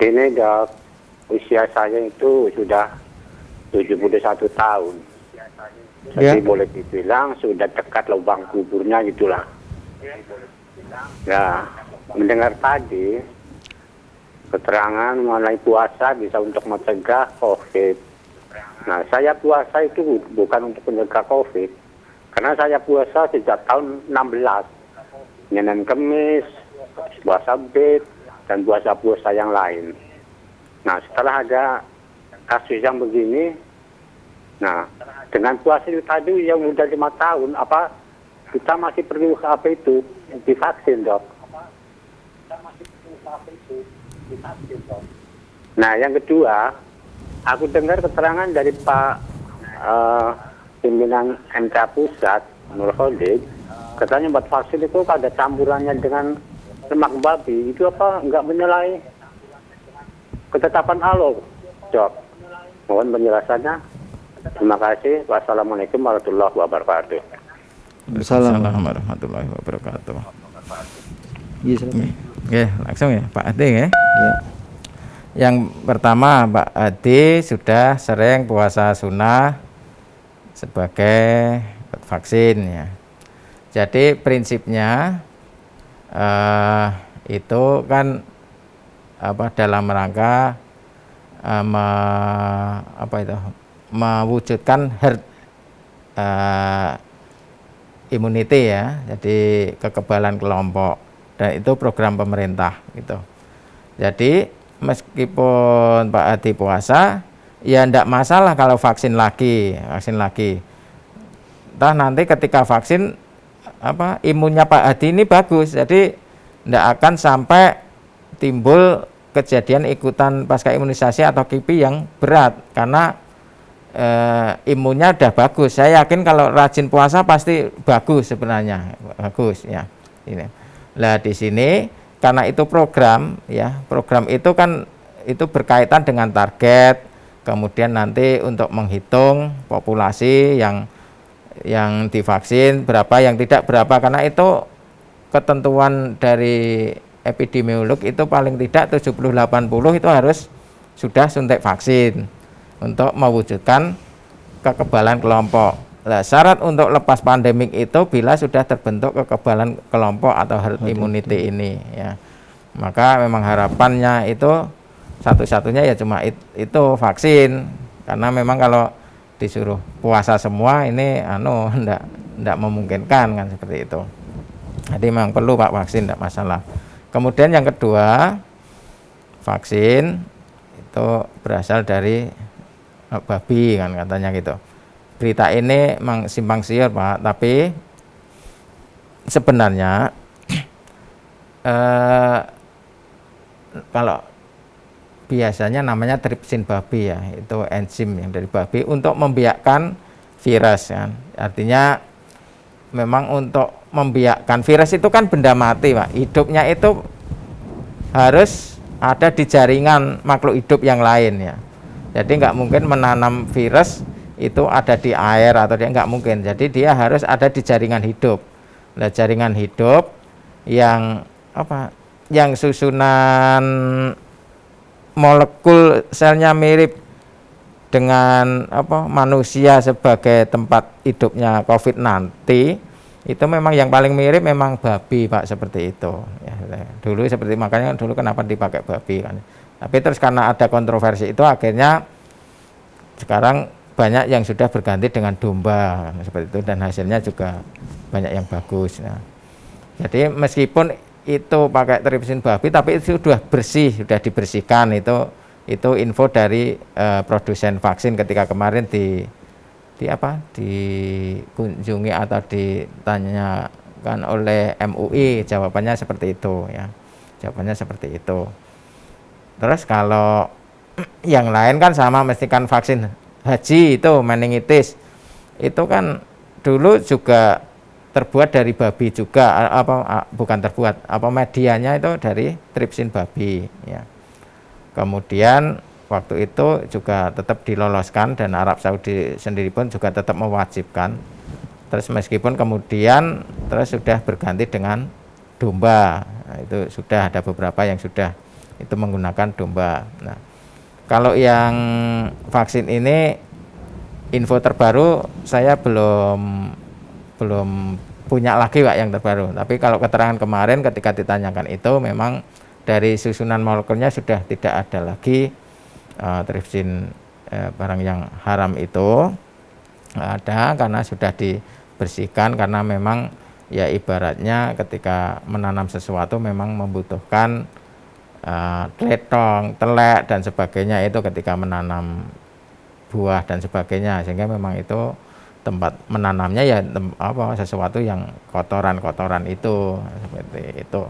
Ini dok, usia saya itu sudah 71 tahun. Jadi boleh dibilang sudah dekat lubang kuburnya gitulah. Ya, mendengar tadi keterangan mengenai puasa bisa untuk mencegah COVID. Nah, saya puasa itu bukan untuk mencegah COVID, karena saya puasa sejak tahun 16, Senin Kemis, puasa bed, dan puasa-puasa yang lain. Nah, setelah ada kasus yang begini, nah, dengan puasa itu tadi yang udah 5 tahun, apa kita masih perlu apa itu divaksin, Dok? Nah, yang kedua, aku dengar keterangan dari Pak pimpinan MK Pusat, Nur Khalid, katanya buat vaksin itu ada campurannya dengan lemak babi, itu apa nggak menyalahi ketetapan Allah, Dok? Mohon penjelasannya. Terima kasih. Wassalamualaikum warahmatullahi wabarakatuh. Waalaikumsalam warahmatullahi wabarakatuh. Iya, silakan. Oke, langsung ya Pak Ade ya. Ya. Yang pertama, Pak Ade sudah sering puasa sunnah sebagai vaksin ya. Jadi prinsipnya itu kan dalam rangka mewujudkan herd immunity ya. Jadi kekebalan kelompok, dan itu program pemerintah gitu. Jadi meskipun Pak Adi puasa, ya enggak masalah kalau vaksin lagi. Entah nanti ketika vaksin imunnya Pak Adi ini bagus, jadi enggak akan sampai timbul kejadian ikutan pasca imunisasi atau KIPI yang berat karena imunnya udah bagus. Saya yakin kalau rajin puasa pasti bagus sebenarnya, bagus ya. Ini. Lah di sini karena itu program ya, program itu kan itu berkaitan dengan target, kemudian nanti untuk menghitung populasi yang divaksin berapa, yang tidak berapa, karena itu ketentuan dari epidemiolog itu paling tidak 70-80 itu harus sudah suntik vaksin untuk mewujudkan kekebalan kelompok. Nah, syarat untuk lepas pandemik itu bila sudah terbentuk kekebalan kelompok atau herd immunity ini ya. Maka memang harapannya itu satu-satunya ya cuma itu vaksin, karena memang kalau disuruh puasa semua ini enggak memungkinkan kan, seperti itu. Jadi memang perlu Pak vaksin, enggak masalah. Kemudian yang kedua, vaksin itu berasal dari babi kan katanya gitu. Berita ini memang simpang siur Pak, tapi sebenarnya kalau biasanya namanya tripsin babi ya, itu enzim yang dari babi untuk membiakkan virus kan. Artinya memang untuk membiakkan virus itu kan benda mati Pak, hidupnya itu harus ada di jaringan makhluk hidup yang lain ya. Jadi nggak mungkin menanam virus itu ada di air atau dia nggak mungkin. Jadi dia harus ada di jaringan hidup. Nah, jaringan hidup yang yang susunan molekul selnya mirip dengan manusia sebagai tempat hidupnya COVID nanti, itu memang yang paling mirip memang babi Pak, seperti itu ya. Dulu seperti, makanya dulu kenapa dipakai babi kan. Tapi terus karena ada kontroversi itu akhirnya sekarang banyak yang sudah berganti dengan domba seperti itu, dan hasilnya juga banyak yang bagus. Nah, jadi meskipun itu pakai tripsin babi tapi itu sudah bersih, sudah dibersihkan. Itu info dari produsen vaksin ketika kemarin dikunjungi atau ditanyakan oleh MUI, jawabannya seperti itu ya. Jawabannya seperti itu. Terus kalau yang lain kan sama, mestikan vaksin haji itu meningitis itu kan dulu juga terbuat dari babi juga, bukan terbuat, medianya itu dari tripsin babi ya. Kemudian waktu itu juga tetap diloloskan, dan Arab Saudi sendiri pun juga tetap mewajibkan. Terus meskipun kemudian terus sudah berganti dengan domba, nah, itu sudah ada beberapa yang sudah itu menggunakan domba. Nah, kalau yang vaksin ini info terbaru saya belum punya lagi Pak yang terbaru. Tapi kalau keterangan kemarin ketika ditanyakan itu memang dari susunan molekulnya sudah tidak ada lagi tripsin barang yang haram itu ada, karena sudah dibersihkan, karena memang ya ibaratnya ketika menanam sesuatu memang membutuhkan teletong, telek dan sebagainya itu ketika menanam buah dan sebagainya, sehingga memang itu tempat menanamnya ya sesuatu yang kotoran-kotoran itu seperti itu.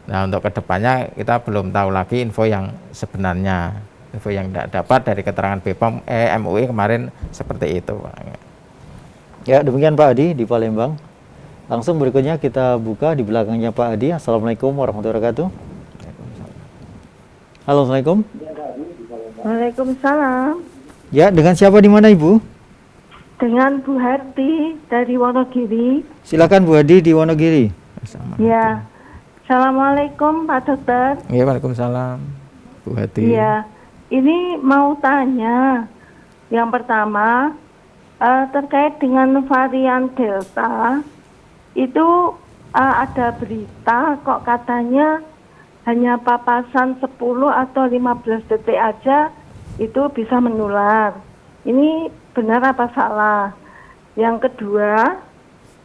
Nah, untuk kedepannya kita belum tahu lagi info yang sebenarnya, info yang tidak dapat dari keterangan BPOM MUI kemarin seperti itu. Ya, demikian Pak Adi di Palembang. Langsung berikutnya kita buka di belakangnya Pak Adi. Assalamualaikum warahmatullahi wabarakatuh. Halo, Assalamualaikum. Waalaikumsalam. Ya, dengan siapa di mana Ibu? Dengan Bu Harti dari Wonogiri. Silakan Bu Adi di Wonogiri. Ya. Assalamualaikum Pak Dokter. Ya, waalaikumsalam Bu Hati. Iya. Ini mau tanya. Yang pertama terkait dengan varian Delta. Itu ada berita kok katanya hanya papasan 10 atau 15 detik aja itu bisa menular. Ini benar apa salah? Yang kedua,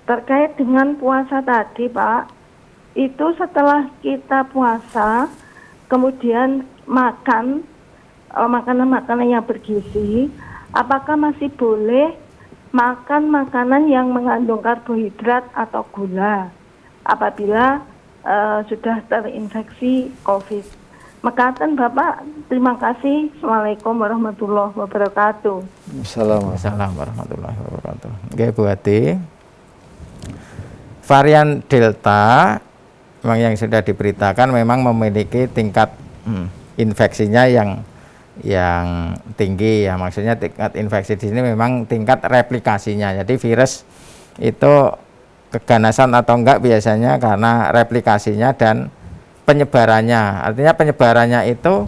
terkait dengan puasa tadi Pak, itu setelah kita puasa, kemudian makan makanan-makanan yang bergizi, apakah masih boleh makan makanan yang mengandung karbohidrat atau gula apabila sudah terinfeksi COVID? Mekaten Bapak, terima kasih. Assalamualaikum warahmatullahi wabarakatuh. Assalamualaikum warahmatullahi wabarakatuh. Oke Bu Hati, varian Delta memang yang sudah diberitakan memang memiliki tingkat infeksinya yang tinggi ya, maksudnya tingkat infeksi di sini memang tingkat replikasinya. Jadi virus itu keganasan atau enggak biasanya karena replikasinya dan penyebarannya. Artinya penyebarannya itu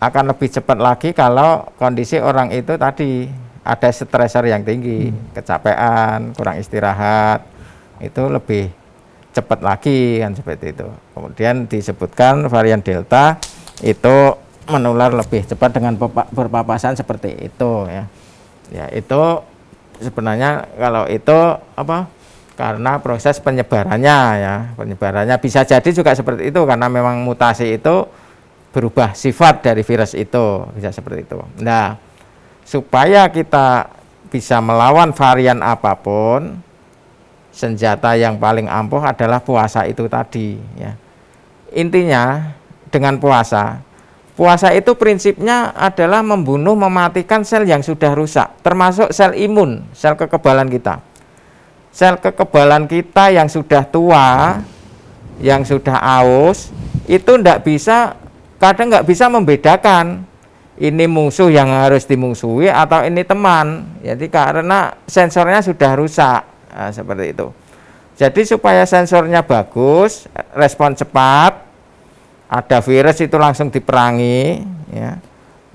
akan lebih cepat lagi kalau kondisi orang itu tadi ada stresor yang tinggi, kecapean, kurang istirahat, itu lebih cepat lagi kan seperti itu. Kemudian disebutkan varian Delta itu menular lebih cepat dengan berpapasan seperti itu ya. Ya itu sebenarnya kalau itu karena proses penyebarannya ya, penyebarannya bisa jadi juga seperti itu karena memang mutasi itu berubah sifat dari virus itu, bisa seperti itu. Nah, supaya kita bisa melawan varian apapun, senjata yang paling ampuh adalah puasa itu tadi ya. Intinya dengan puasa itu prinsipnya adalah membunuh, mematikan sel yang sudah rusak, termasuk sel imun, sel kekebalan kita. Sel kekebalan kita yang sudah tua, yang sudah aus, itu kadang nggak bisa membedakan ini musuh yang harus dimungsuhi atau ini teman. Jadi karena sensornya sudah rusak. Nah, seperti itu. Jadi supaya sensornya bagus, respon cepat, ada virus itu langsung diperangi, ya,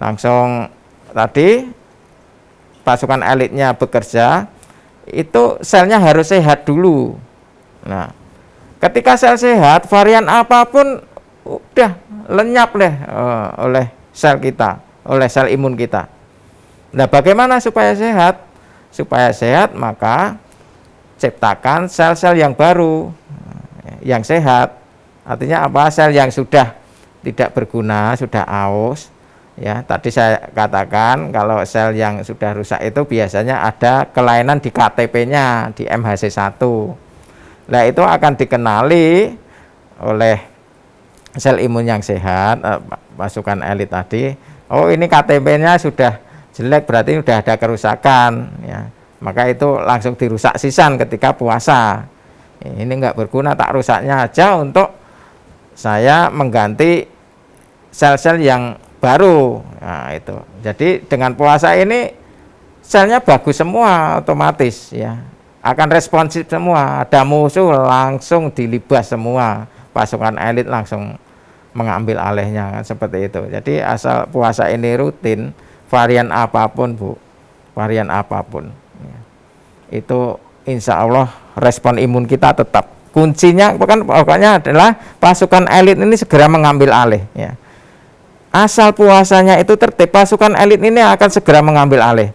langsung tadi pasukan elitnya bekerja, itu selnya harus sehat dulu. Nah, ketika sel sehat, varian apapun udah lenyap oleh sel kita, oleh sel imun kita. Nah, bagaimana supaya sehat? Supaya sehat maka ciptakan sel-sel yang baru, yang sehat. Artinya apa? Sel yang sudah tidak berguna, sudah aus. Ya, tadi saya katakan kalau sel yang sudah rusak itu biasanya ada kelainan di KTP-nya, di MHC1. Nah, itu akan dikenali oleh sel imun yang sehat, pasukan elit tadi. Oh, ini KTP-nya sudah jelek, berarti sudah ada kerusakan. Ya. Maka itu langsung dirusak sisan ketika puasa. Ini enggak berguna, tak rusaknya aja untuk saya mengganti sel-sel yang baru. Nah, itu. Jadi dengan puasa ini selnya bagus semua otomatis ya. Akan responsif semua. Ada musuh langsung dilibas semua. Pasukan elit langsung mengambil alihnya kan seperti itu. Jadi asal puasa ini rutin, varian apapun Bu, varian apapun. Itu insya Allah respon imun kita tetap. Kuncinya pokoknya adalah pasukan elit ini segera mengambil alih ya. asal puasanya itu tertib, pasukan elit ini akan segera mengambil alih.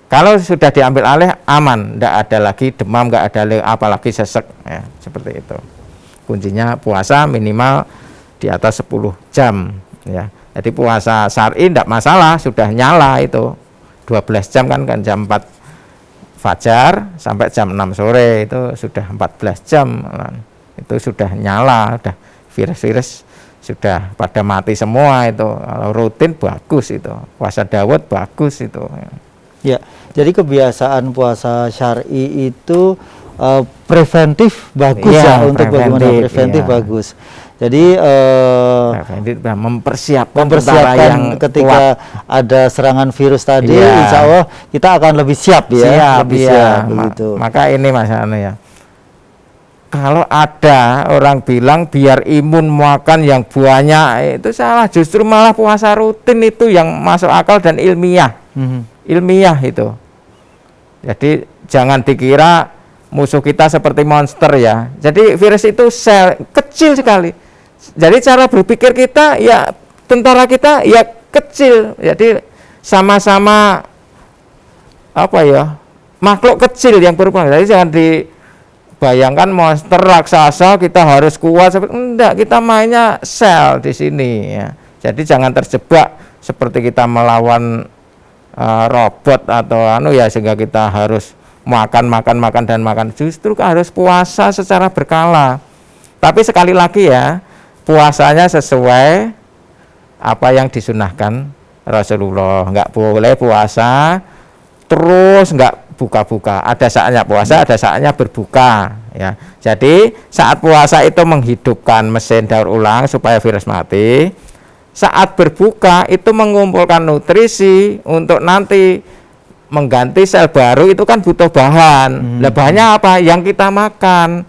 Kalau sudah diambil alih, aman, tidak ada lagi demam, nggak ada apalagi sesek, ya, seperti itu. Kuncinya puasa minimal di atas 10 jam, ya. Jadi puasa syar'i tidak masalah, sudah nyala itu 12 jam kan jam 4 fajar sampai jam 6 sore itu sudah 14 jam, itu sudah nyala, sudah virus-virus sudah pada mati semua itu. Kalau rutin bagus itu, puasa Daud bagus itu. Ya, jadi kebiasaan puasa syar'i itu preventif bagus ya, untuk bagaimana preventif ya. Bagus. Jadi preventif mempersiapkan yang ketika ada serangan virus tadi, ya. insya Allah kita akan lebih siap ya. Lebih siap, begitu. Maka ini Mas Anu ya. Kalau ada orang bilang biar imun makan yang banyak, itu salah. Justru malah puasa rutin itu yang masuk akal dan ilmiah. Ilmiah itu. Jadi jangan dikira musuh kita seperti monster ya. Jadi virus itu sel kecil sekali. Jadi cara berpikir kita ya, tentara kita ya kecil. Jadi sama-sama apa ya, makhluk kecil yang berperan. Jadi jangan dibayangkan monster raksasa kita harus kuat. Enggak, kita mainnya sel di sini ya. Jadi jangan terjebak seperti kita melawan robot atau ya, sehingga kita harus makan. Justru harus puasa secara berkala. Tapi sekali lagi ya, puasanya sesuai apa yang disunahkan Rasulullah. Nggak boleh puasa terus nggak buka-buka. Ada saatnya puasa, ada saatnya berbuka ya. Jadi saat puasa itu menghidupkan mesin daur ulang supaya virus mati. Saat berbuka itu mengumpulkan nutrisi untuk nanti mengganti sel baru, itu kan butuh bahan. Nah, bahannya apa? Yang kita makan.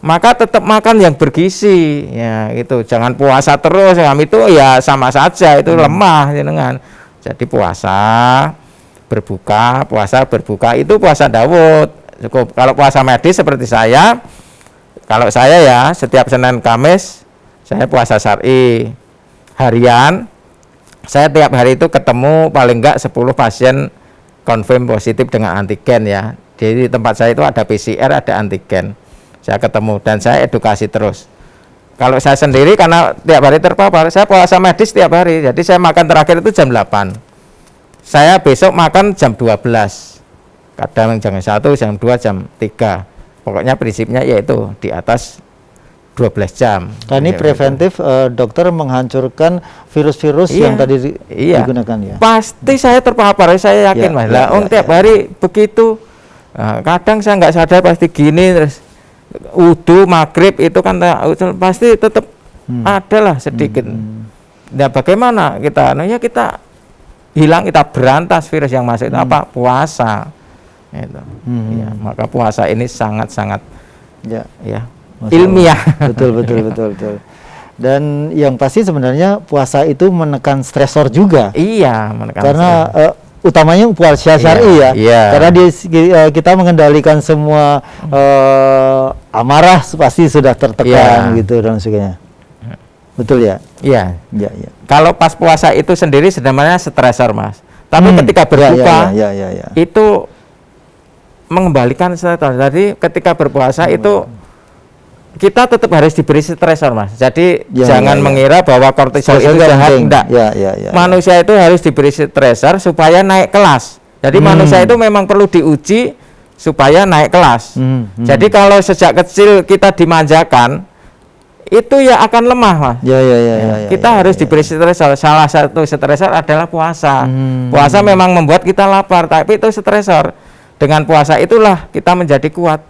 Maka tetap makan yang bergizi ya, gitu. Jangan puasa terus, itu ya sama saja, itu lemah jenengan. Jadi puasa berbuka itu puasa Daud. Cukup. Kalau puasa medis seperti saya, kalau saya ya setiap Senin Kamis saya puasa syar'i harian. Saya tiap hari itu ketemu paling enggak 10 pasien konfirm positif dengan antigen ya. Jadi di tempat saya itu ada PCR, ada antigen. Saya ketemu dan saya edukasi terus. Kalau saya sendiri karena tiap hari terpapar, saya puasa medis tiap hari. Jadi saya makan terakhir itu jam 8. Saya besok makan jam 12. Kadang jam 1, jam 2, jam 3. Pokoknya prinsipnya yaitu di atas 12 jam. Nah, ini preventif, dokter menghancurkan virus-virus yang tadi digunakan ya. Pasti saya terpapar, saya yakin Mas. Tiap hari begitu. Kadang saya nggak sadar pasti gini, terus wudu maghrib itu kan pasti tetap ada lah sedikit. Nah, bagaimana kita? Ya kita hilang, kita berantas virus yang masuk itu apa? Puasa. Itu. Ya, maka puasa ini sangat-sangat ya ilmiah. Betul. Dan yang pasti sebenarnya puasa itu menekan stresor juga. Iya, menekan. Karena utamanya puasa syar'i ya. Iya. Karena kita mengendalikan semua amarah pasti sudah tertekan gitu dan sebagainya. Betul ya? Iya. Iya. Kalau pas puasa itu sendiri sebenarnya stresor Mas. Tapi ketika berbuka itu mengembalikan stresor. Jadi ketika berpuasa itu kita tetap harus diberi stresor Mas. Jadi jangan mengira bahwa kortisol itu jahat, enggak. Manusia itu harus diberi stresor supaya naik kelas. Jadi manusia itu memang perlu diuji supaya naik kelas. Jadi kalau sejak kecil kita dimanjakan, itu ya akan lemah Mas. Kita harus diberi stresor. Salah satu stresor adalah puasa. Puasa memang membuat kita lapar, tapi itu stresor. Dengan puasa itulah kita menjadi kuat.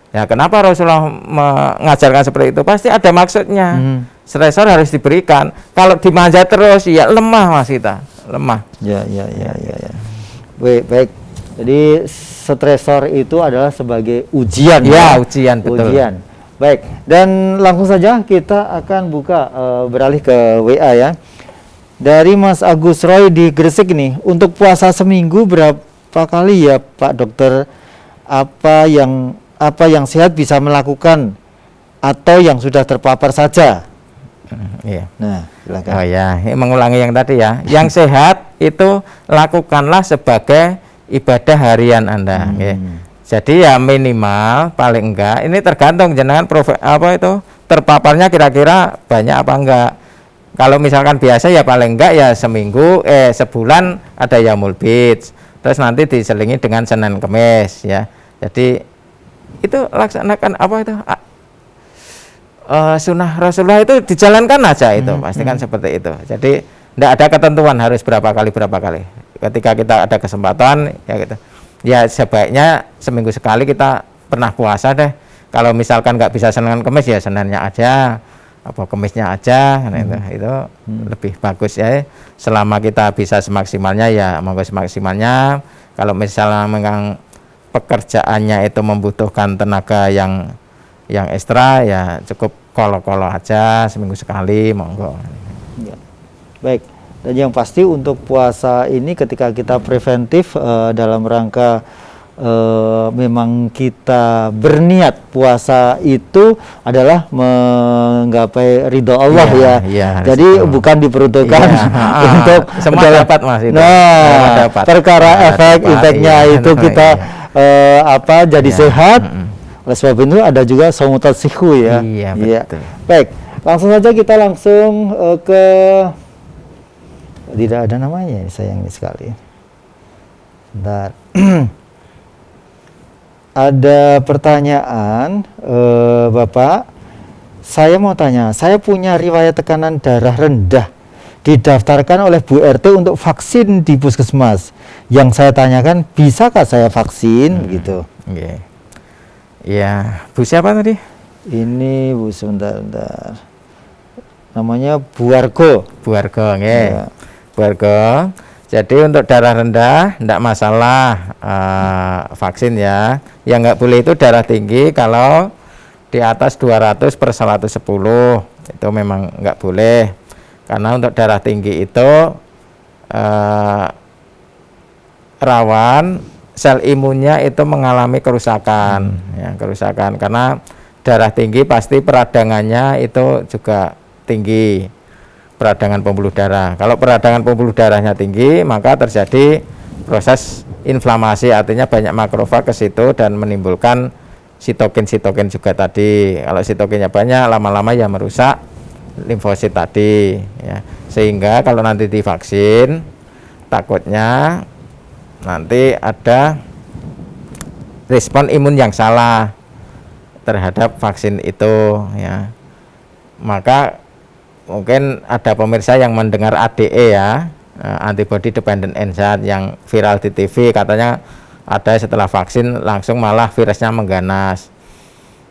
Ya, kenapa Rasulullah mengajarkan seperti itu? Pasti ada maksudnya. Stresor harus diberikan. Kalau dimanja terus, ya lemah Mas kita. Lemah. Ya. Baik. Jadi stresor itu adalah sebagai ujian. Ya, ujian, betul. Ujian. Baik. Dan langsung saja kita akan buka beralih ke WA ya. Dari Mas Agus Roy di Gresik nih. Untuk puasa seminggu berapa kali ya Pak Dokter? Apa yang sehat bisa melakukan atau yang sudah terpapar saja? Iya. Nah, Silakan. Oh ya, ini mengulangi yang tadi ya. Yang sehat itu lakukanlah sebagai ibadah harian Anda. Ya. Jadi ya minimal paling enggak ini tergantung jenengan terpaparnya kira-kira banyak apa enggak. Kalau misalkan biasa ya paling enggak ya sebulan ada Yaumul Bid. Terus nanti diselingi dengan Senin Kemis ya. Jadi itu laksanakan sunnah Rasulullah itu dijalankan aja itu, pastikan seperti itu. Jadi tidak ada ketentuan harus berapa kali. Ketika kita ada kesempatan ya gitu. Ya sebaiknya seminggu sekali kita pernah puasa deh. Kalau misalkan nggak bisa Senin Kemis ya Seninnya aja, Kemisnya aja, itu lebih bagus ya. Selama kita bisa semaksimalnya ya monggo semaksimalnya. Kalau misalnya memang pekerjaannya itu membutuhkan tenaga yang ekstra ya cukup kolo-kolo aja seminggu sekali monggo. Ya. Baik. Dan yang pasti untuk puasa ini ketika kita preventif dalam rangka memang kita berniat puasa itu adalah menggapai ridho Allah Jadi betul. Bukan diperuntukkan untuk semua dapat Mas itu. Dapat. Perkara efeknya itu kita jadi sehat. Oleh sebab itu ada juga saumutat sihu ya. Iya, betul. Baik, langsung saja kita ke tidak ada namanya, sayang sekali. Bentar. Ada pertanyaan, Bapak. Saya mau tanya, saya punya riwayat tekanan darah rendah. Didaftarkan oleh Bu RT untuk vaksin di puskesmas. Yang saya tanyakan, bisakah saya vaksin? Gitu. Okay. Ya, Bu siapa tadi? Ini Bu sebentar. Namanya Bu Argo. Bu Argo, ya. Bu Argo. Jadi untuk darah rendah tidak masalah vaksin ya. Yang nggak boleh itu darah tinggi kalau di atas 200/110 itu memang nggak boleh. Karena untuk darah tinggi itu rawan sel imunnya itu mengalami kerusakan, kerusakan karena darah tinggi pasti peradangannya itu juga tinggi, peradangan pembuluh darah. Kalau peradangan pembuluh darahnya tinggi, maka terjadi proses inflamasi, artinya banyak makrofag ke situ dan menimbulkan sitokin juga tadi. Kalau sitokinnya banyak, lama-lama ya merusak limfosit tadi, ya. Sehingga kalau nanti divaksin, takutnya nanti ada respon imun yang salah terhadap vaksin itu ya. Maka mungkin ada pemirsa yang mendengar ADE ya, antibody dependent enzyme yang viral di TV, katanya ada setelah vaksin langsung malah virusnya mengganas.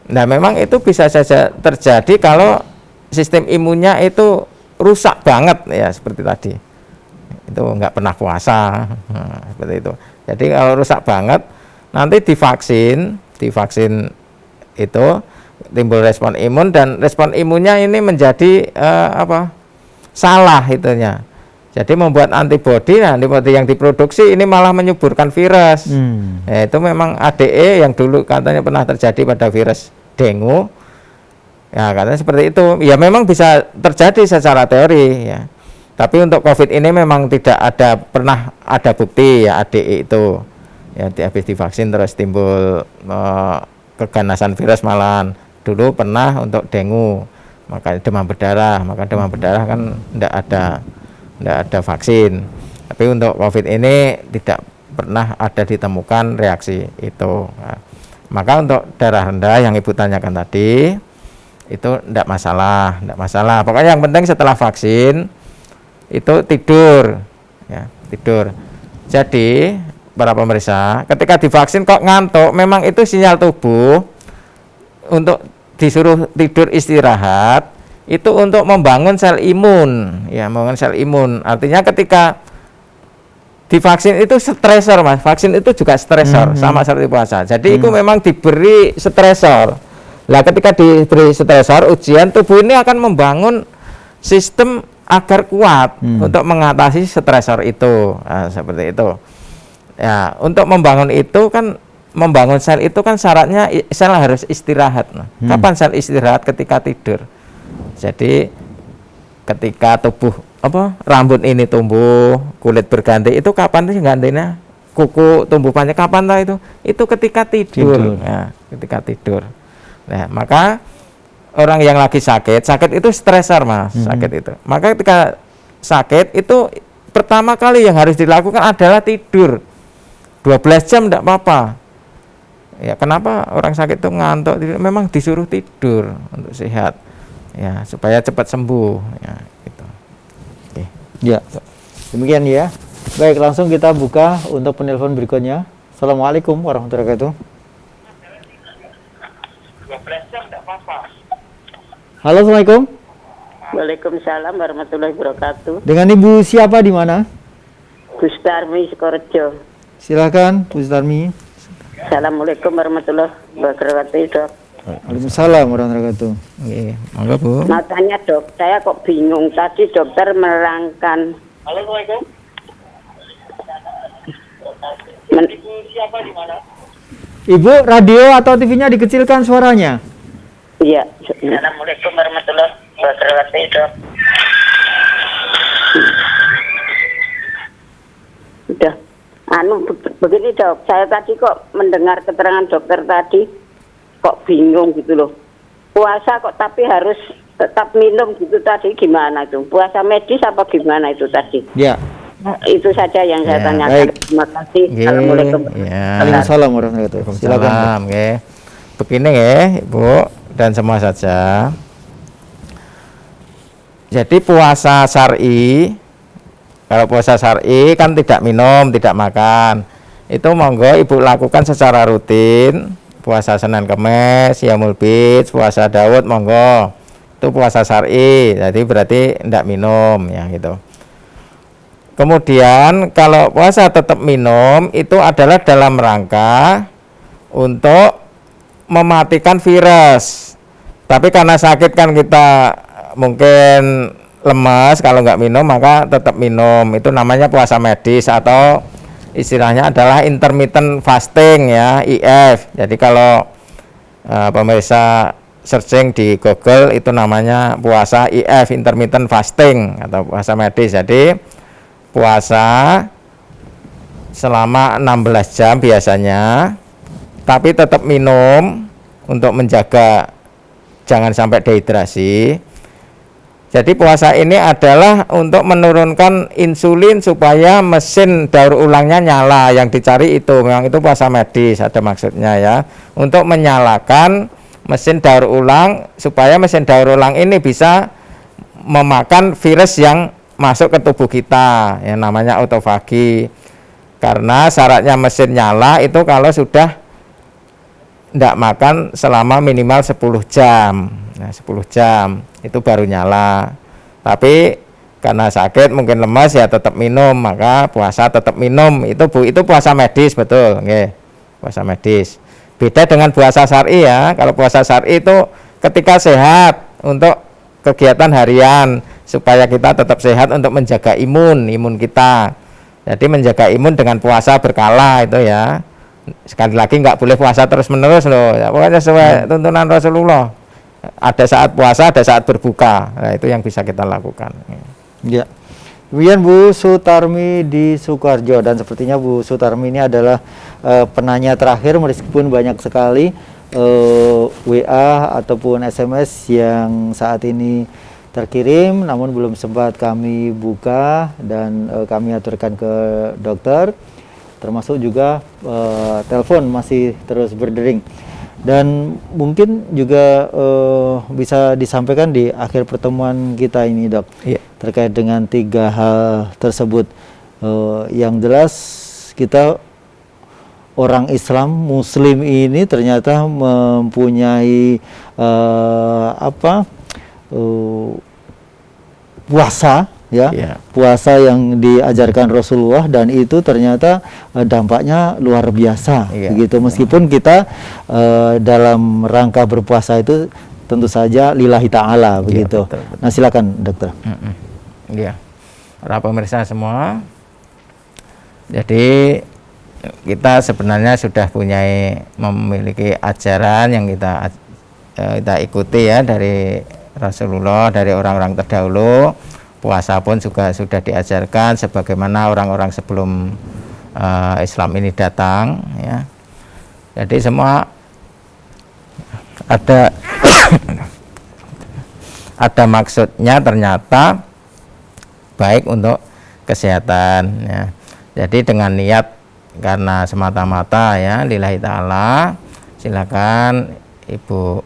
Nah memang itu bisa saja terjadi kalau sistem imunnya itu rusak banget ya, seperti tadi itu nggak pernah puasa, seperti itu. Jadi kalau rusak banget nanti divaksin itu timbul respon imun, dan respon imunnya ini menjadi salah itunya. Jadi membuat antibodi yang diproduksi ini malah menyuburkan virus. Ya, itu memang ADE yang dulu katanya pernah terjadi pada virus dengue. Ya katanya seperti itu. Ya memang bisa terjadi secara teori ya. Tapi untuk COVID ini memang tidak pernah ada bukti ya ADE itu. Ya habis divaksin terus timbul keganasan virus malahan. Dulu pernah untuk dengue, maka demam berdarah kan tidak ada vaksin. Tapi untuk COVID ini tidak pernah ada ditemukan reaksi itu. Nah, maka untuk darah rendah yang Ibu tanyakan tadi itu tidak masalah. Pokoknya yang penting setelah vaksin itu tidur. Jadi para pemirsa, ketika divaksin kok ngantuk, memang itu sinyal tubuh untuk disuruh tidur istirahat, itu untuk membangun sel imun, ya, membangun sel imun. Artinya ketika divaksin itu stresor, Mas. Vaksin itu juga stresor, sama seperti puasa. Jadi itu memang diberi stresor. Nah, ketika diberi stresor, ujian tubuh ini akan membangun sistem agar kuat untuk mengatasi stresor itu. Nah, seperti itu. Ya, untuk membangun itu kan, membangun sel itu kan syaratnya sel harus istirahat. Nah, kapan sel istirahat? Ketika tidur. Jadi ketika tubuh rambut ini tumbuh, kulit berganti, itu kapan sih gantinya? Kuku tumbuh panjang kapan lah itu? Itu ketika tidur. Nah, ketika tidur. Nah, maka orang yang lagi sakit itu stresor, Mas, sakit itu. Maka ketika sakit itu pertama kali yang harus dilakukan adalah tidur. 12 jam enggak apa-apa. Ya, kenapa orang sakit itu ngantuk? Memang disuruh tidur untuk sehat. Ya, supaya cepat sembuh, ya, gitu. Oke. Ya. Demikian ya. Baik, langsung kita buka untuk penelpon berikutnya. Assalamualaikum warahmatullahi wabarakatuh. 12 jam enggak apa-apa. Halo, Assalamualaikum. Waalaikumsalam warahmatullahi wabarakatuh. Dengan Ibu siapa di mana? Gustarmi Sukorejo. Silakan, Bu Sutarmi. Assalamualaikum warahmatullahi wabarakatuh, Dok. Waalaikumsalam warahmatullahi wabarakatuh. Oke, monggo Bu. Mau tanya, Dok, saya kok bingung. Tadi dokter menerangkan. Halo, Assalamualaikum. Ibu siapa di mana? Ibu, radio atau TV-nya dikecilkan suaranya? Iya. Assalamualaikum warahmatullahi wabarakatuh, Dok. Udah. Begini, Dok, saya tadi kok mendengar keterangan dokter tadi kok bingung gitu loh. Puasa kok tapi harus tetap minum gitu tadi, gimana itu? Puasa medis apa gimana itu tadi? Ya. Itu saja yang saya tanyakan. Baik. Terima kasih. Assalamualaikum. Ya. Waalaikumsalam warahmatullahi wabarakatuh. Silakan. Salam, nggih. Begini nggih, Ibu dan semua saja. Jadi puasa syar'i, kalau puasa syar'i kan tidak minum, tidak makan. Itu monggo Ibu lakukan secara rutin. Puasa Senin Kamis, Yaumul Bid, puasa Daud monggo. Itu puasa syar'i. Jadi berarti tidak minum ya gitu. Kemudian kalau puasa tetap minum itu adalah dalam rangka untuk mematikan virus. Tapi karena sakit kan kita mungkin lemas, kalau nggak minum maka tetap minum. Itu namanya puasa medis atau istilahnya adalah intermittent fasting ya, IF. Jadi kalau pemirsa searching di Google itu namanya puasa IF, intermittent fasting atau puasa medis. Jadi puasa selama 16 jam biasanya, tapi tetap minum untuk menjaga jangan sampai dehidrasi. Jadi puasa ini adalah untuk menurunkan insulin supaya mesin daur ulangnya nyala. Yang dicari itu memang itu puasa medis, ada maksudnya ya, untuk menyalakan mesin daur ulang supaya mesin daur ulang ini bisa memakan virus yang masuk ke tubuh kita yang namanya autofagi. Karena syaratnya mesin nyala itu kalau sudah tidak makan selama minimal 10 jam. Nah, 10 jam itu baru nyala. Tapi karena sakit mungkin lemas ya tetap minum, maka puasa tetap minum. Itu puasa medis, betul, nggih. Puasa medis. Beda dengan puasa syar'i ya. Kalau puasa syar'i itu ketika sehat untuk kegiatan harian supaya kita tetap sehat untuk menjaga imun kita. Jadi menjaga imun dengan puasa berkala itu ya. Sekali lagi nggak boleh puasa terus menerus loh. Ya, pokoknya sesuai tuntunan Rasulullah. Ada saat puasa, ada saat berbuka. Nah, itu yang bisa kita lakukan. Ya. Kemudian Bu Sutarmi di Sukoharjo, dan sepertinya Bu Sutarmi ini adalah penanya terakhir meskipun banyak sekali WA ataupun SMS yang saat ini terkirim namun belum sempat kami buka dan kami aturkan ke dokter, termasuk juga telepon masih terus berdering. Dan mungkin juga bisa disampaikan di akhir pertemuan kita ini, Dok, terkait dengan 3 hal tersebut. Yang jelas kita orang Islam Muslim ini ternyata mempunyai puasa ya, puasa yang diajarkan Rasulullah, dan itu ternyata dampaknya luar biasa begitu. Meskipun kita dalam rangka berpuasa itu tentu saja lillahi ta'ala begitu. Betul. Nah, silakan dokter. Iya. Para pemirsa semua, jadi kita sebenarnya sudah memiliki ajaran yang kita ikuti ya dari Rasulullah, dari orang-orang terdahulu. Puasa pun juga sudah diajarkan sebagaimana orang-orang sebelum Islam ini datang, ya. Jadi semua ada ada maksudnya, ternyata baik untuk kesehatan, ya. Jadi dengan niat karena semata-mata, ya, lillahi ta'ala, silakan Ibu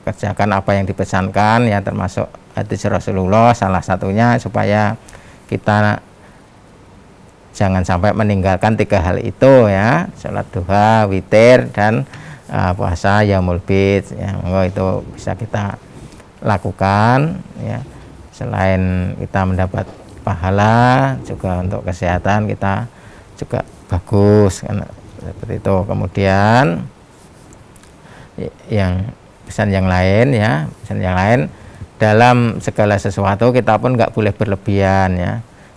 kerjakan apa yang dipesankan, ya, termasuk hadis Rasulullah salah satunya, supaya kita jangan sampai meninggalkan 3 hal itu, ya, sholat duha, witir, dan puasa yaumul bid, ya. Itu bisa kita lakukan, ya. Selain kita mendapat pahala, juga untuk kesehatan kita juga bagus, kan, seperti itu. Kemudian yang pesan yang lain, ya, pesan yang lain, dalam segala sesuatu kita pun nggak boleh berlebihan, ya.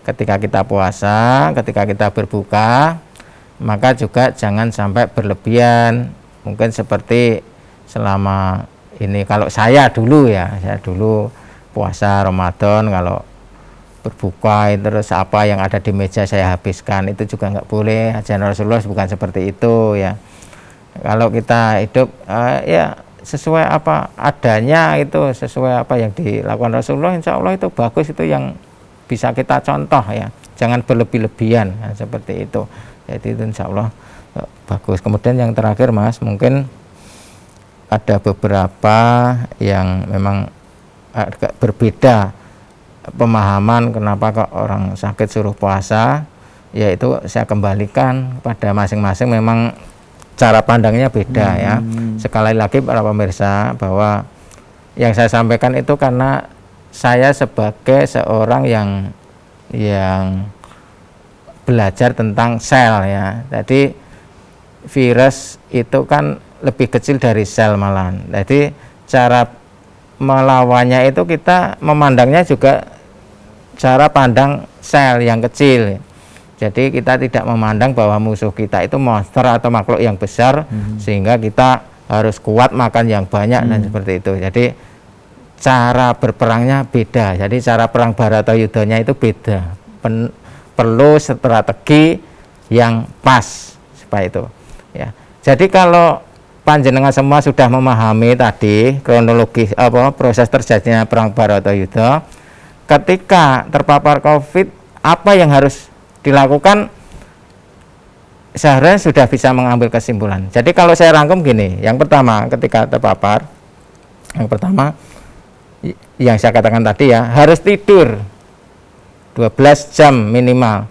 Ketika kita puasa, ketika kita berbuka, maka juga jangan sampai berlebihan. Mungkin seperti selama ini, kalau saya dulu, ya, saya dulu puasa Ramadan, kalau berbuka terus apa yang ada di meja saya habiskan, itu juga nggak boleh. Ajaran Rasulullah bukan seperti itu, ya. Kalau kita hidup ya sesuai apa adanya, itu sesuai apa yang dilakukan Rasulullah, insya Allah itu bagus, itu yang bisa kita contoh, ya. Jangan berlebih-lebihan, ya, seperti itu. Jadi itu insya Allah bagus. Kemudian yang terakhir, Mas, mungkin ada beberapa yang memang agak berbeda pemahaman kenapa kok orang sakit suruh puasa, yaitu saya kembalikan pada masing-masing, memang cara pandangnya beda, ya. Sekali lagi para pemirsa, bahwa yang saya sampaikan itu karena saya sebagai seorang yang belajar tentang sel, ya. Jadi virus itu kan lebih kecil dari sel malahan. Jadi cara melawannya itu kita memandangnya juga cara pandang sel yang kecil. Jadi kita tidak memandang bahwa musuh kita itu monster atau makhluk yang besar, sehingga kita harus kuat makan yang banyak, dan seperti itu. Jadi cara berperangnya beda. Jadi cara perang Baratayudanya itu beda. Perlu strategi yang pas supaya itu, ya. Jadi kalau panjenengan semua sudah memahami tadi kronologi proses terjadinya perang Baratayuda, ketika terpapar COVID, apa yang harus dilakukan, seharusnya sudah bisa mengambil kesimpulan. Jadi kalau saya rangkum gini, yang pertama ketika terpapar, yang pertama yang saya katakan tadi, ya, harus tidur 12 jam minimal.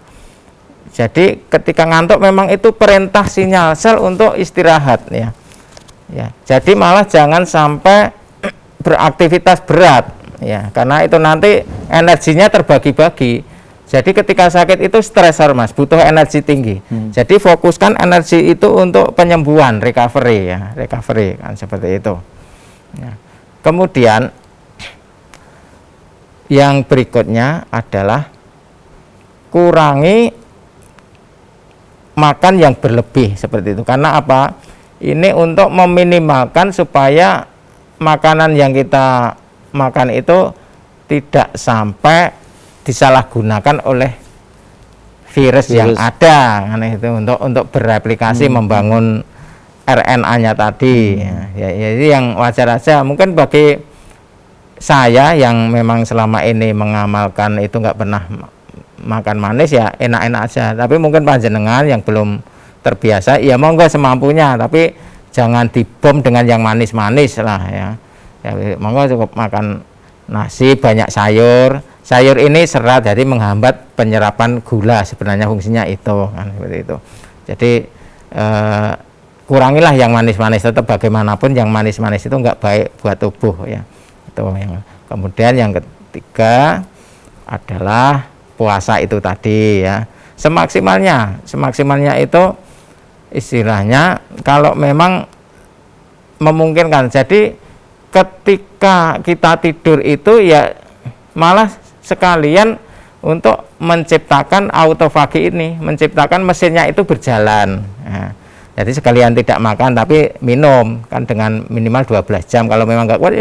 Jadi ketika ngantuk memang itu perintah sinyal sel untuk istirahat, ya. Ya, jadi malah jangan sampai beraktivitas berat, ya, karena itu nanti energinya terbagi-bagi. Jadi ketika sakit itu stresor, Mas, butuh energi tinggi. Jadi fokuskan energi itu untuk penyembuhan, recovery, ya, recovery, kan, seperti itu, ya. Kemudian yang berikutnya adalah kurangi makan yang berlebih, seperti itu. Karena apa? Ini untuk meminimalkan supaya makanan yang kita makan itu tidak sampai disalahgunakan oleh virus yang ada, kan, itu untuk bereplikasi, membangun RNA-nya tadi, ya, jadi yang wajar aja. Mungkin bagi saya yang memang selama ini mengamalkan itu nggak pernah makan manis, ya enak-enak aja. Tapi mungkin panjenengan yang belum terbiasa, ya monggo semampunya, tapi jangan dibom dengan yang manis-manis lah, ya. Ya, monggo cukup makan nasi, banyak sayur. Sayur ini serat, jadi menghambat penyerapan gula, sebenarnya fungsinya itu, kan, seperti itu. Jadi kurangilah yang manis-manis, tetap bagaimanapun yang manis-manis itu nggak baik buat tubuh, ya. Itu yang. Kemudian yang ketiga adalah puasa itu tadi, ya. Semaksimalnya itu istilahnya kalau memang memungkinkan. Jadi ketika kita tidur itu, ya malah sekalian untuk menciptakan autofagi ini, menciptakan mesinnya itu berjalan. Nah, jadi sekalian tidak makan tapi minum, kan, dengan minimal 12 jam. Kalau memang nggak kuat,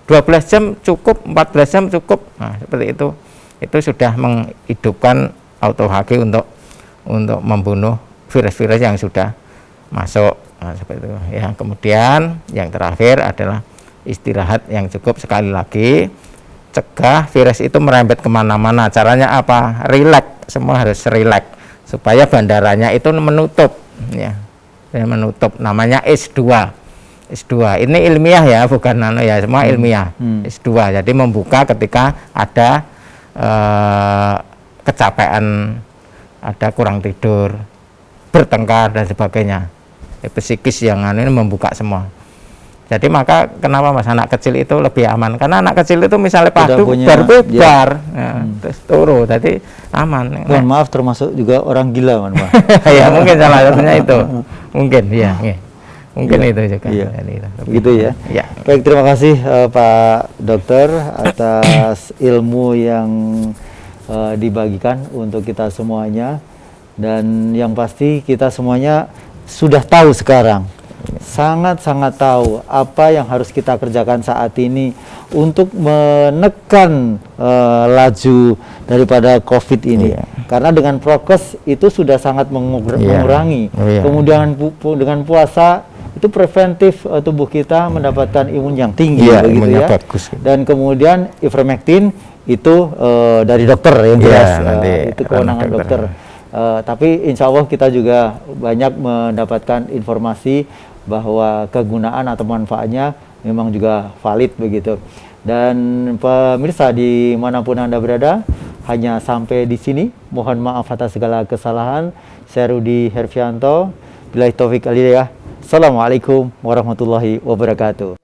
12 jam cukup, 14 jam cukup. Nah, seperti itu. Itu sudah menghidupkan autofagi untuk membunuh virus-virus yang sudah masuk. Nah, seperti itu. Ya, kemudian yang terakhir adalah istirahat yang cukup. Sekali lagi, cegah virus itu merembet kemana-mana. Caranya apa? Rileks, semua harus rileks supaya bandaranya itu menutup, ya, menutup. Namanya S2. Ini ilmiah ya, bukan nano ya, semua ilmiah. S2, jadi membuka ketika ada kecapean, ada kurang tidur, bertengkar dan sebagainya. Psikis yang ini membuka semua. Jadi maka kenapa Mas anak kecil itu lebih aman? Karena anak kecil itu misalnya padu bubar, ya, terus turu, jadi aman. Mohon maaf, termasuk juga orang gila, mohon maaf. Ya mungkin salah satunya itu, mungkin ya, mungkin itu juga. Iya. Gitu ya. Ya. Baik, terima kasih Pak Dokter atas ilmu yang dibagikan untuk kita semuanya, dan yang pasti kita semuanya sudah tahu sekarang. Sangat-sangat tahu apa yang harus kita kerjakan saat ini untuk menekan laju daripada COVID ini. Karena dengan prokes itu sudah sangat mengurangi. Kemudian dengan puasa itu preventif tubuh kita mendapatkan imun yang tinggi, begitu ya. Bagus. Dan kemudian ivermectin itu dari dokter yang jelas, itu kewenangan dokter. Tapi insya Allah kita juga banyak mendapatkan informasi bahwa kegunaan atau manfaatnya memang juga valid begitu. Dan pemirsa dimanapun Anda berada, hanya sampai di sini. Mohon maaf atas segala kesalahan. Saya Rudi Herfianto. Billahi taufik walhidayah. Assalamualaikum warahmatullahi wabarakatuh.